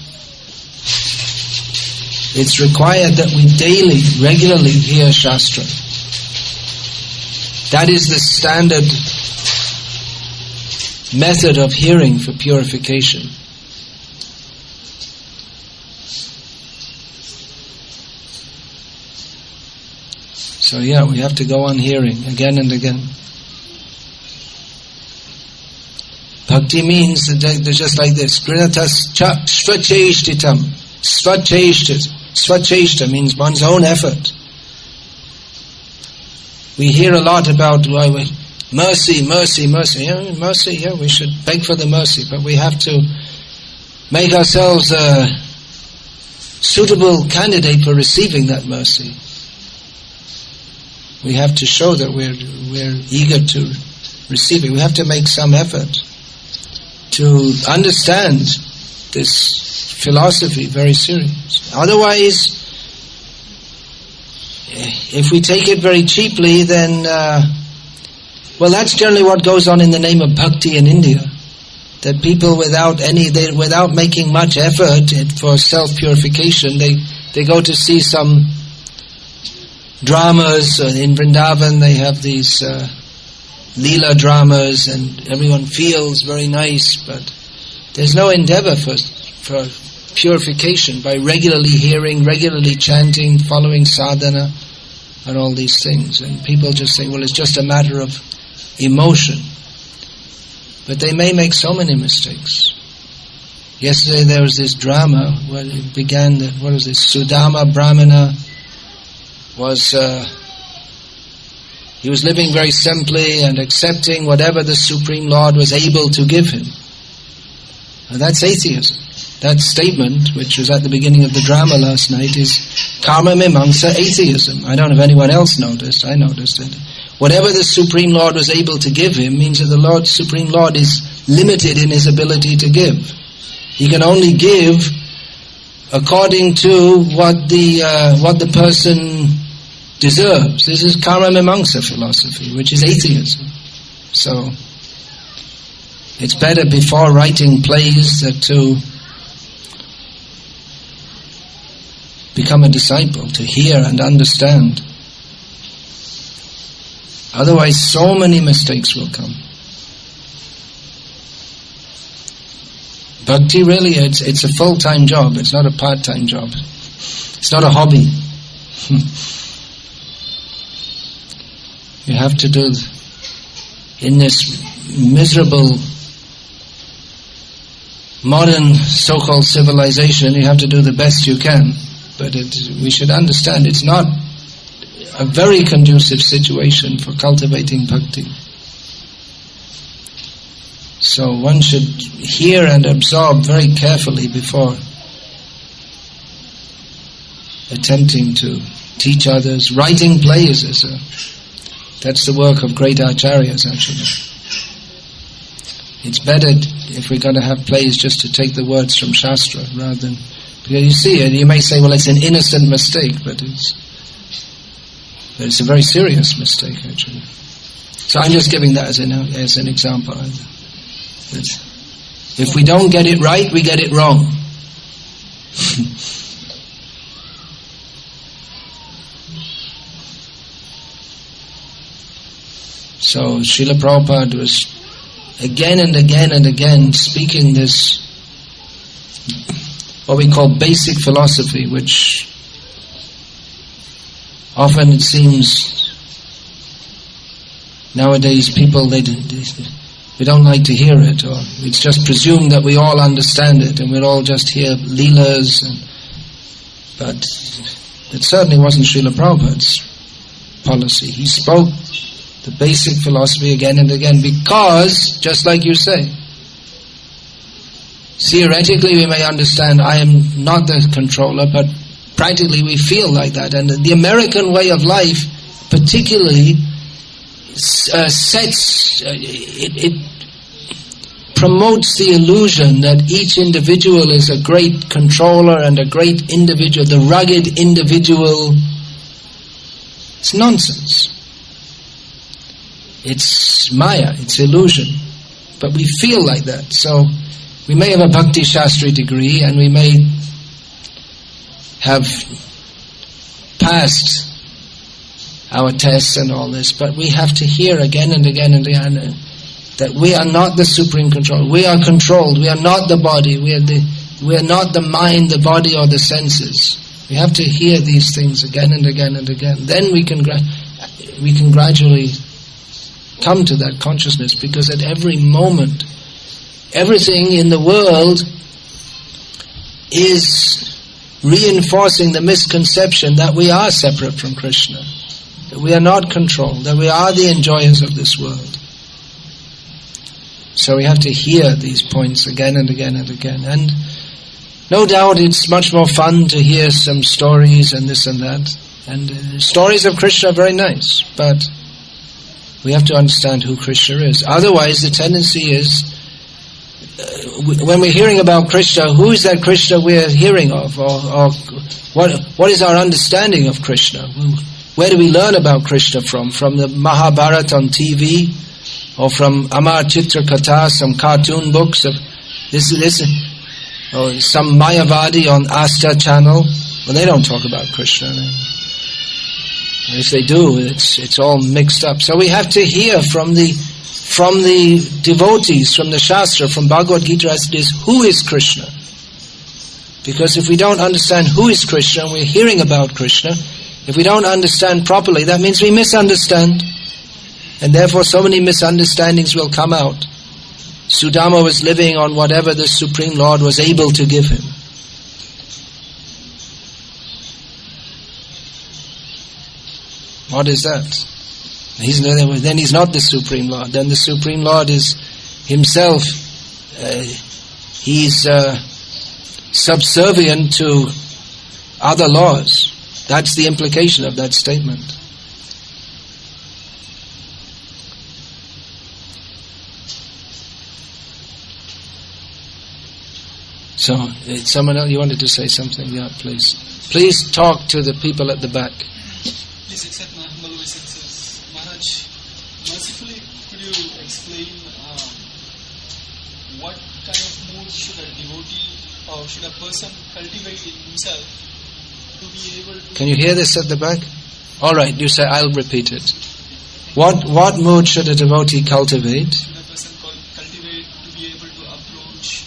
It's required that we daily, regularly hear Shastra. That is the standard method of hearing for purification. So we have to go on hearing again and again. Bhakti means they're just like this. Grinatas svacheshtitam. Svacheshta means one's own effort. We hear a lot about mercy. We should beg for the mercy, but we have to make ourselves a suitable candidate for receiving that mercy. We have to show that we're eager to receive it. We have to make some effort to understand this philosophy very serious. Otherwise, if we take it very cheaply, then that's generally what goes on in the name of bhakti in India. That people without making much effort for self-purification, they go to see some dramas. In Vrindavan they have these Leela dramas, and everyone feels very nice, but there's no endeavor for purification by regularly hearing, regularly chanting, following sadhana, and all these things. And people just say, well, it's just a matter of emotion. But they may make so many mistakes. Yesterday there was this drama where it began that, Sudama Brahmana he was living very simply and accepting whatever the Supreme Lord was able to give him. And that's atheism. That statement, which was at the beginning of the drama last night, is karma mimamsa atheism. I don't know if anyone else noticed. I noticed it. Whatever the Supreme Lord was able to give him means that the Supreme Lord is limited in his ability to give. He can only give according to what the person deserves. This is karma mimamsa philosophy, which is atheism. So it's better before writing plays to become a disciple, to hear and understand. Otherwise, so many mistakes will come. Bhakti really, it's a full-time job. It's not a part-time job. It's not a hobby. You have to do, in this miserable modern so-called civilization, you have to do the best you can. But we should understand it's not a very conducive situation for cultivating bhakti. So one should hear and absorb very carefully before attempting to teach others. Writing plays that's the work of great acharyas, actually. It's better if we're going to have plays just to take the words from Shastra rather than... Because you see it, you may say, well, it's an innocent mistake, but it's a very serious mistake, actually. So I'm just giving that as an example. If we don't get it right, we get it wrong. So Srila Prabhupada was again and again and again speaking this, what we call basic philosophy, which often it seems nowadays people, we don't like to hear it, or it's just presumed that we all understand it and we'll all just hear leelas. But it certainly wasn't Srila Prabhupada's policy. He spoke the basic philosophy again and again because, just like you say, theoretically we may understand I am not the controller, but practically we feel like that. And the American way of life particularly promotes the illusion that each individual is a great controller and a great individual, the rugged individual. It's nonsense. It's Maya, it's illusion. But we feel like that. So we may have a Bhakti Shastri degree and we may have passed our tests and all this, but we have to hear again and again and again that we are not the supreme control. We are controlled. We are not the body. We are not the mind, the body, or the senses. We have to hear these things again and again and again. Then we can gradually come to that consciousness, because at every moment, everything in the world is reinforcing the misconception that we are separate from Krishna, that we are not controlled, that we are the enjoyers of this world. So we have to hear these points again and again and again. And no doubt it's much more fun to hear some stories and this and that. And stories of Krishna are very nice, but we have to understand who Krishna is. Otherwise, the tendency is, when we're hearing about Krishna, who is that Krishna we're hearing of? Or what is our understanding of Krishna? Where do we learn about Krishna from? From the Mahabharata on TV? Or from Amar Chitra Katha, some cartoon books of this, or some Mayavadi on Asta channel? Well, they don't talk about Krishna. If they do, it's all mixed up. So we have to hear from the devotees, from the Shastra, from Bhagavad-gita as it is, who is Krishna? Because if we don't understand who is Krishna, and we're hearing about Krishna, if we don't understand properly, that means we misunderstand. And therefore so many misunderstandings will come out. Sudama was living on whatever the Supreme Lord was able to give him. What is that? Then he's not the Supreme Lord. Then the Supreme Lord is himself, he's subservient to other laws. That's the implication of that statement. So, someone else, you wanted to say something? Yeah, please. Please talk to the people at the back. Please accept my humble obeisances. Maharaj, mercifully, could you explain what kind of mood should a devotee or should a person cultivate in himself to be able to... Can you hear this at the back? All right, you say, I'll repeat it. What mood should a devotee cultivate? Should a person cultivate to be able to approach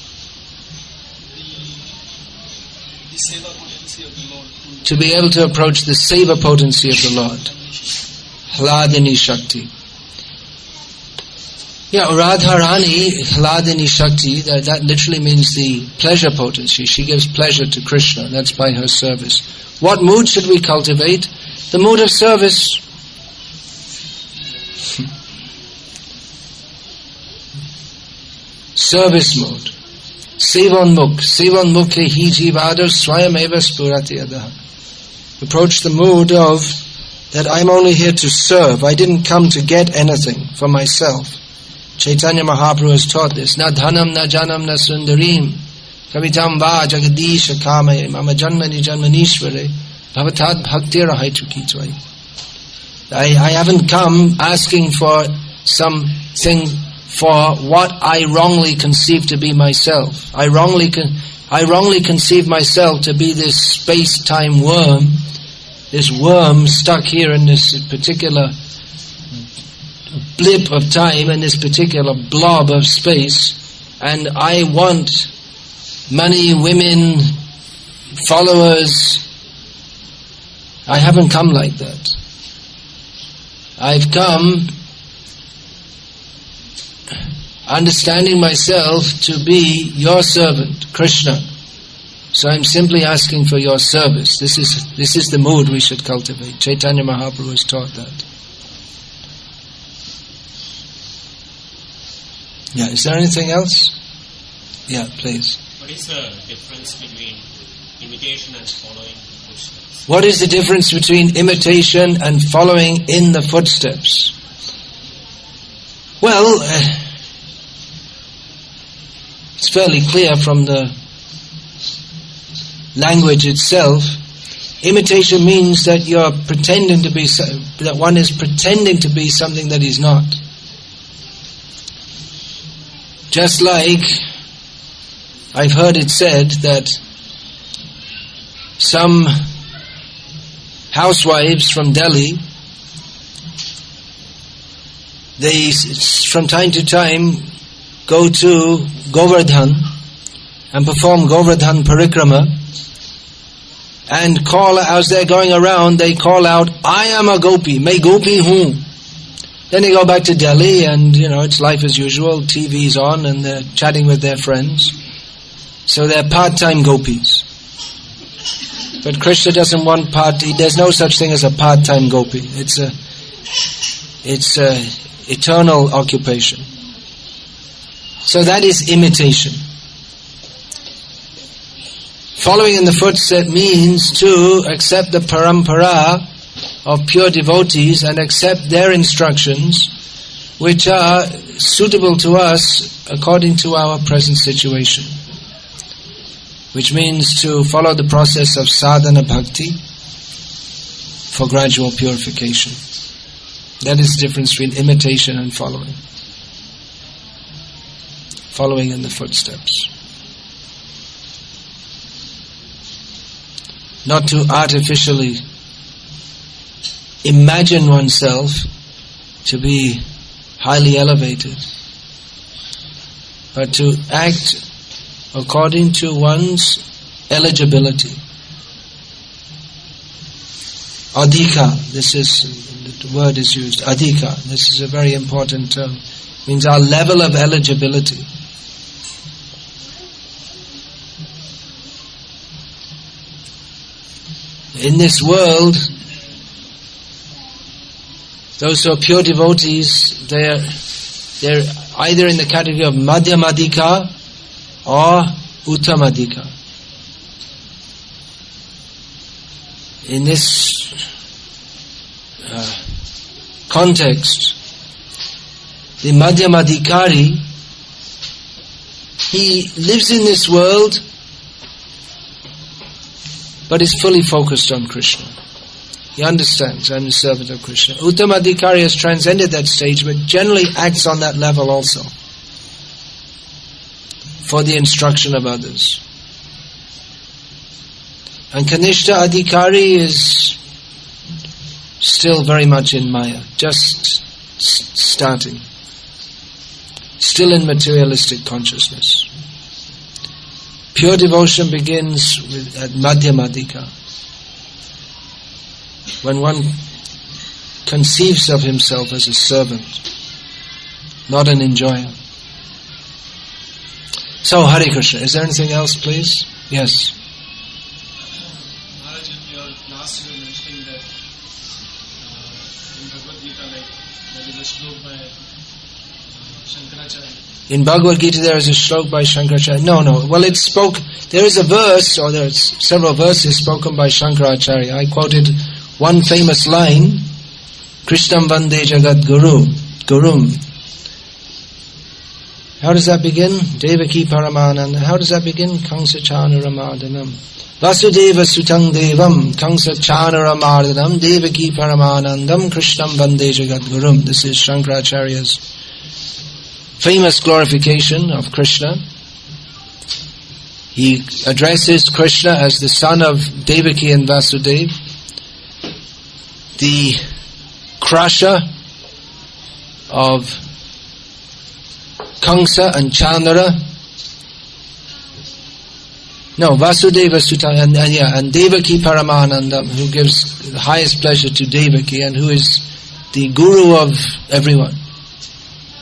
the seva potency of the Lord? To be able to approach the seva potency of the Lord. Hladini Shakti. Yeah, Radharani, Hladini Shakti, that literally means the pleasure potency. She gives pleasure to Krishna. That's by her service. What mood should we cultivate? The mood of service. Service mode. Sevanmukh. Sevanmukhe hi jivado swayam eva spurati adaha. Approach the mood of that I'm only here to serve. I didn't come to get anything for myself. Chaitanya Mahaprabhu has taught this. Na dhanam, na janam, na sundarim. Kavitam va jagadisha kamaye. Mama janmani janmanishvare. Bhavatat bhaktira haituki tvai. I haven't come asking for something for what I wrongly conceive to be myself. I wrongly conceive myself to be this space-time worm, this worm stuck here in this particular blip of time, in this particular blob of space, and I want money, women, followers. I haven't come like that. I've come understanding myself to be your servant, Krishna. So I'm simply asking for your service. This is the mood we should cultivate. Chaitanya Mahaprabhu has taught that. Yeah, is there anything else? Yeah, please. What is the difference between imitation and following the footsteps? What is the difference between imitation and following in the footsteps? Well, It's fairly clear from the language itself. Imitation means that you're pretending to be, that one is pretending to be something that he's not. Just like I've heard it said that some housewives from Delhi, they from time to time go to Govardhan and perform Govardhan Parikrama, and call, as they're going around, they call out, "I am a gopi, मैं gopi हूँ." Then they go back to Delhi and, it's life as usual, TV's on and they're chatting with their friends. So they're part-time gopis. But Krishna doesn't want there's no such thing as a part-time gopi. It's a eternal occupation. So that is imitation. Following in the footsteps means to accept the parampara of pure devotees and accept their instructions, which are suitable to us according to our present situation. Which means to follow the process of sadhana bhakti for gradual purification. That is the difference between imitation and following. Following in the footsteps. Not to artificially imagine oneself to be highly elevated, but to act according to one's eligibility. Adhika, the word is used, adhika, this is a very important term. It means our level of eligibility. In this world, those who are pure devotees, they're either in the category of madhyamadika or uttamadika. In this context, the madhyamadikari, he lives in this world but is fully focused on Krishna. He understands, I'm the servant of Krishna. Uttamadikari has transcended that stage, but generally acts on that level also, for the instruction of others. And Kanishta Adhikari is still very much in Maya, just starting, still in materialistic consciousness. Pure devotion begins at Madhyamadika, when one conceives of himself as a servant, not an enjoyer. So, Hare Krishna. Is there anything else, please? Yes. Maharaj, in your class you were mentioning that in Bhagavad-gita, there is a shloka by Shankaracharya. In Bhagavad-gita there is a shloka by Shankaracharya. No. Well, there is a verse, or there are several verses spoken by Shankaracharya. I quoted one famous line, Krishnam Vande Jagat Gurum. How does that begin? Devaki Paramananda. How does that begin? Kamsa Chanaramadhanam. Vasudeva Sutang Devam. Kamsa Chanaramadhanam. Devaki Paramanandam. Krishnam Vande Jagat Gurum. This is Shankaracharya's famous glorification of Krishna. He addresses Krishna as the son of Devaki and Vasudeva, the crusher of Kamsa and Chandra. No, Vasudeva Sutta and Devaki Paramanandam, who gives the highest pleasure to Devaki and who is the guru of everyone.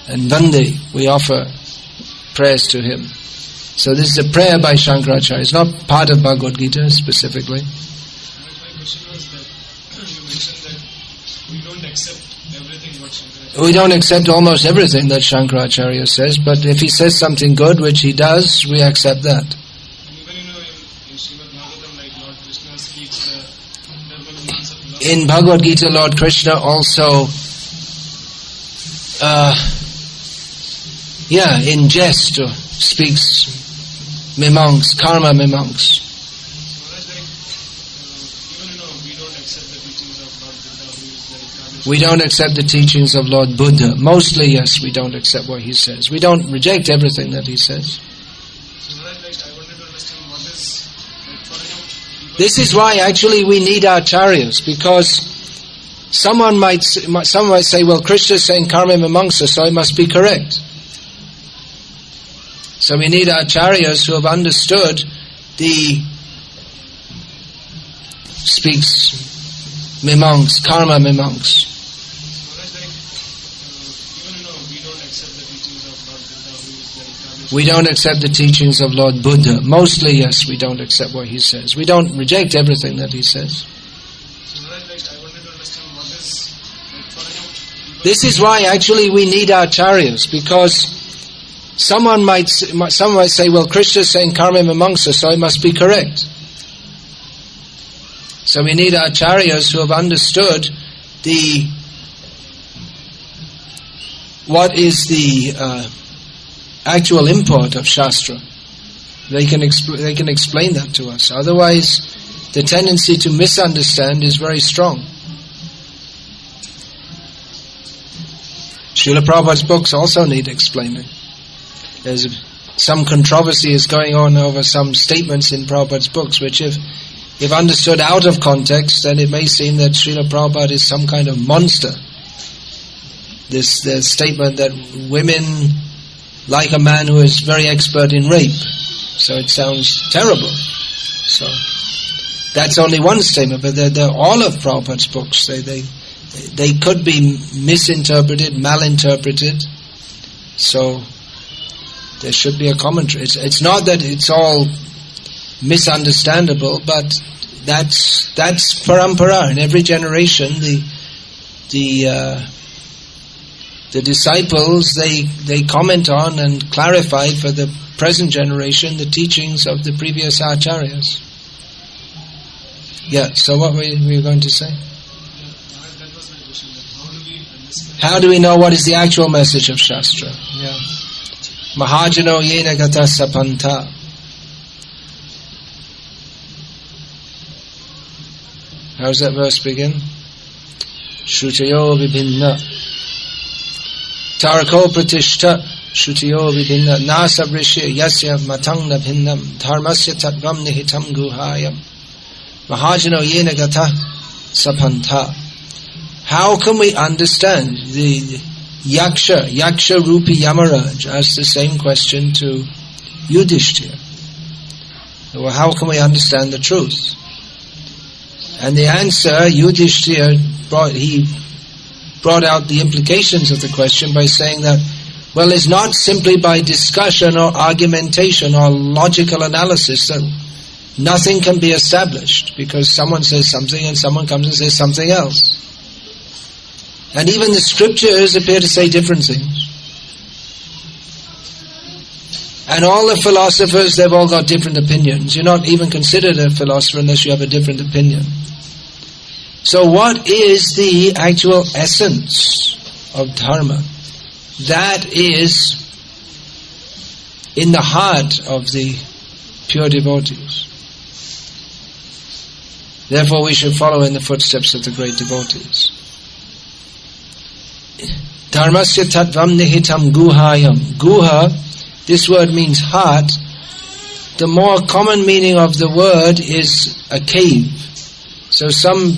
And Vande, we offer prayers to him. So this is a prayer by Shankaracharya. It's not part of Bhagavad-gita specifically. My question was that you mentioned that we don't accept everything what Shankaracharya. We don't accept almost everything that Shankaracharya says, but if he says something good, which he does, we accept that. And even in Srimad Bhagavatam, Lord Krishna speaks the noble means of love. In Bhagavad-gita, Lord Krishna also in jest speaks mimangs, karma mimangs. We don't accept the teachings of Lord Buddha. Mostly, yes, we don't accept what he says. We don't reject everything that he says. This is why actually we need acharyas, because someone might say, well, Krishna is saying karma mimamsa, so it must be correct. So we need acharyas who have understood the speaks mimangs, karma mimangs. We don't accept the teachings of Lord Buddha. Mostly, yes, we don't accept what he says. We don't reject everything that he says. This is why actually we need acharyas, because someone might say, well, Krishna is saying karma mimamsa, so it must be correct. So we need acharyas who have understood what is the actual import of Shastra. They can explain that to us. Otherwise, the tendency to misunderstand is very strong. Srila Prabhupada's books also need explaining. There's some controversy is going on over some statements in Prabhupada's books, which if understood out of context, then it may seem that Srila Prabhupada is some kind of monster. The statement that women like a man who is very expert in rape. So it sounds terrible. So that's only one statement, but they're all of Prabhupada's books. They could be misinterpreted, malinterpreted. So there should be a commentary. It's not that it's all misunderstandable, but that's parampara. In every generation, the disciples, they comment on and clarify for the present generation the teachings of the previous acharyas. Yeah, so what were you going to say? That was my question. How do we understand? How do we know what is the actual message of Shastra? Yeah. Mahajano yena gata sapanta. How does that verse begin? Shruchayo vibhinna. Tarako pratishta shutiyo vibhinna nasa vrishya yasya matangna bhinnam dharmasya tatvam nihitam guhayam mahajano yena gata sapanta. How can we understand the Yaksha Rupi Yamaraj asked the same question to Yudhishthira. Well, how can we understand the truth? And the answer, Yudhishthira brought out the implications of the question by saying that, well, it's not simply by discussion or argumentation or logical analysis that nothing can be established, because someone says something and someone comes and says something else. And even the scriptures appear to say different things. And all the philosophers, they've all got different opinions. You're not even considered a philosopher unless you have a different opinion. So what is the actual essence of dharma? That is in the heart of the pure devotees. Therefore we should follow in the footsteps of the great devotees. Dharmasya tatvam nihitam guhayam. Guha, this word means heart. The more common meaning of the word is a cave. So some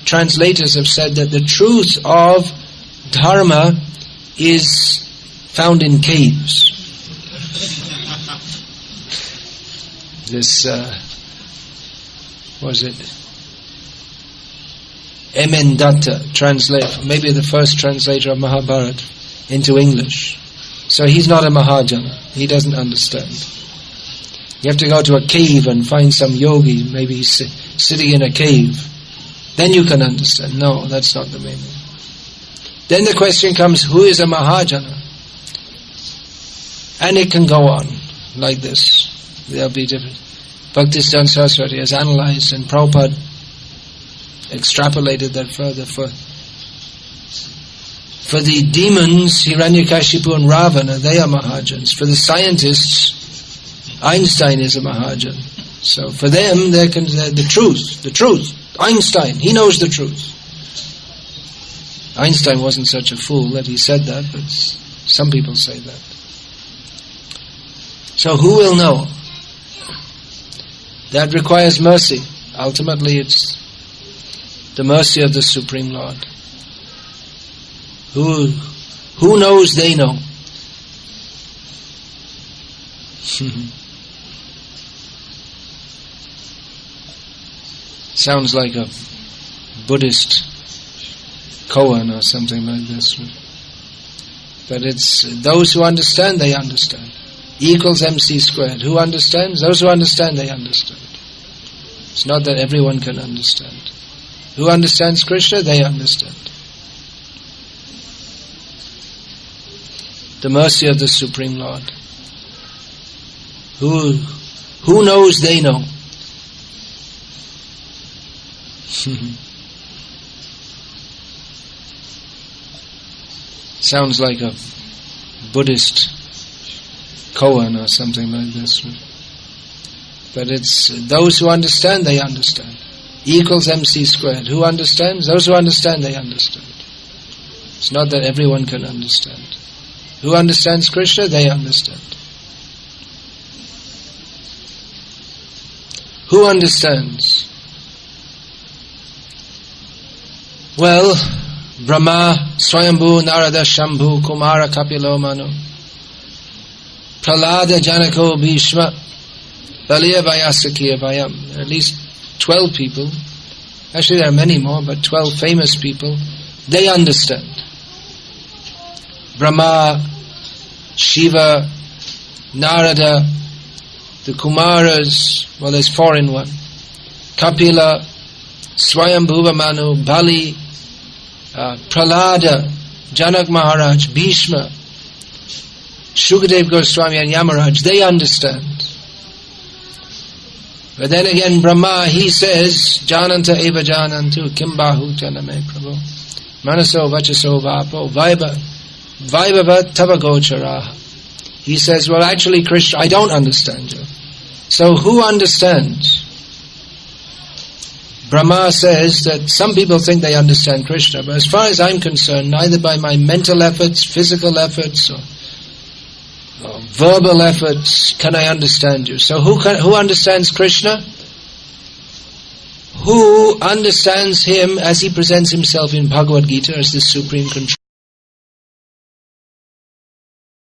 translators have said that the truth of dharma is found in caves. This, what is it? Emendatta, maybe the first translator of Mahabharata into English. So he's not a Mahajana. He doesn't understand. You have to go to a cave and find some yogi, maybe he's sitting in a cave. Then you can understand. No, that's not the meaning. Then the question comes, who is a Mahajana? And it can go on like this. There'll be different. Bhaktisiddhanta Saraswati has analyzed, and Prabhupada extrapolated that further For the demons, Hiranyakashipu and Ravana, they are Mahajans. For the scientists, Einstein is a Mahajan. So for them, the truth. Einstein, he knows the truth. Einstein wasn't such a fool that he said that, but some people say that. So who will know? That requires mercy. Ultimately, it's the mercy of the Supreme Lord. Who knows they know? Sounds like a Buddhist koan or something like this. But it's those who understand, they understand. E equals MC squared. Who understands? Those who understand, they understand. It's not that everyone can understand. Who understands Krishna? They understand. The mercy of the Supreme Lord. Who knows they know? Sounds like a Buddhist koan or something like this. But it's those who understand, they understand. E equals MC squared. Who understands? Those who understand, they understand. It's not that everyone can understand. Who understands Krishna? They understand. Who understands? Well, Brahma, Swayambhu, Narada, Shambhu, Kumara, Kapilo, Manu, Pralada, Janako, Bhishma, Baliya, Vayasakya, Vayam. There are at least 12 people. Actually, there are many more, but 12 famous people. They understand. Brahma, Shiva, Narada, the Kumaras, well, there's 4 in one. Kapila, Swayambhuva Manu, Bali, Pralada, Janak Maharaj, Bhishma, Shukadev Goswami and Yamaraj, they understand. But then again, Brahma, he says, Jananta eva janantu, kimbahu janame prabhu, manaso vachaso vapo, vaibhava tava gocharaha. He says, well, actually, Krishna, I don't understand you. So who understands? Brahma says that some people think they understand Krishna, but as far as I'm concerned, neither by my mental efforts, physical efforts, or verbal efforts can I understand you. So who understands Krishna? Who understands him as he presents himself in Bhagavad-gita as the supreme control?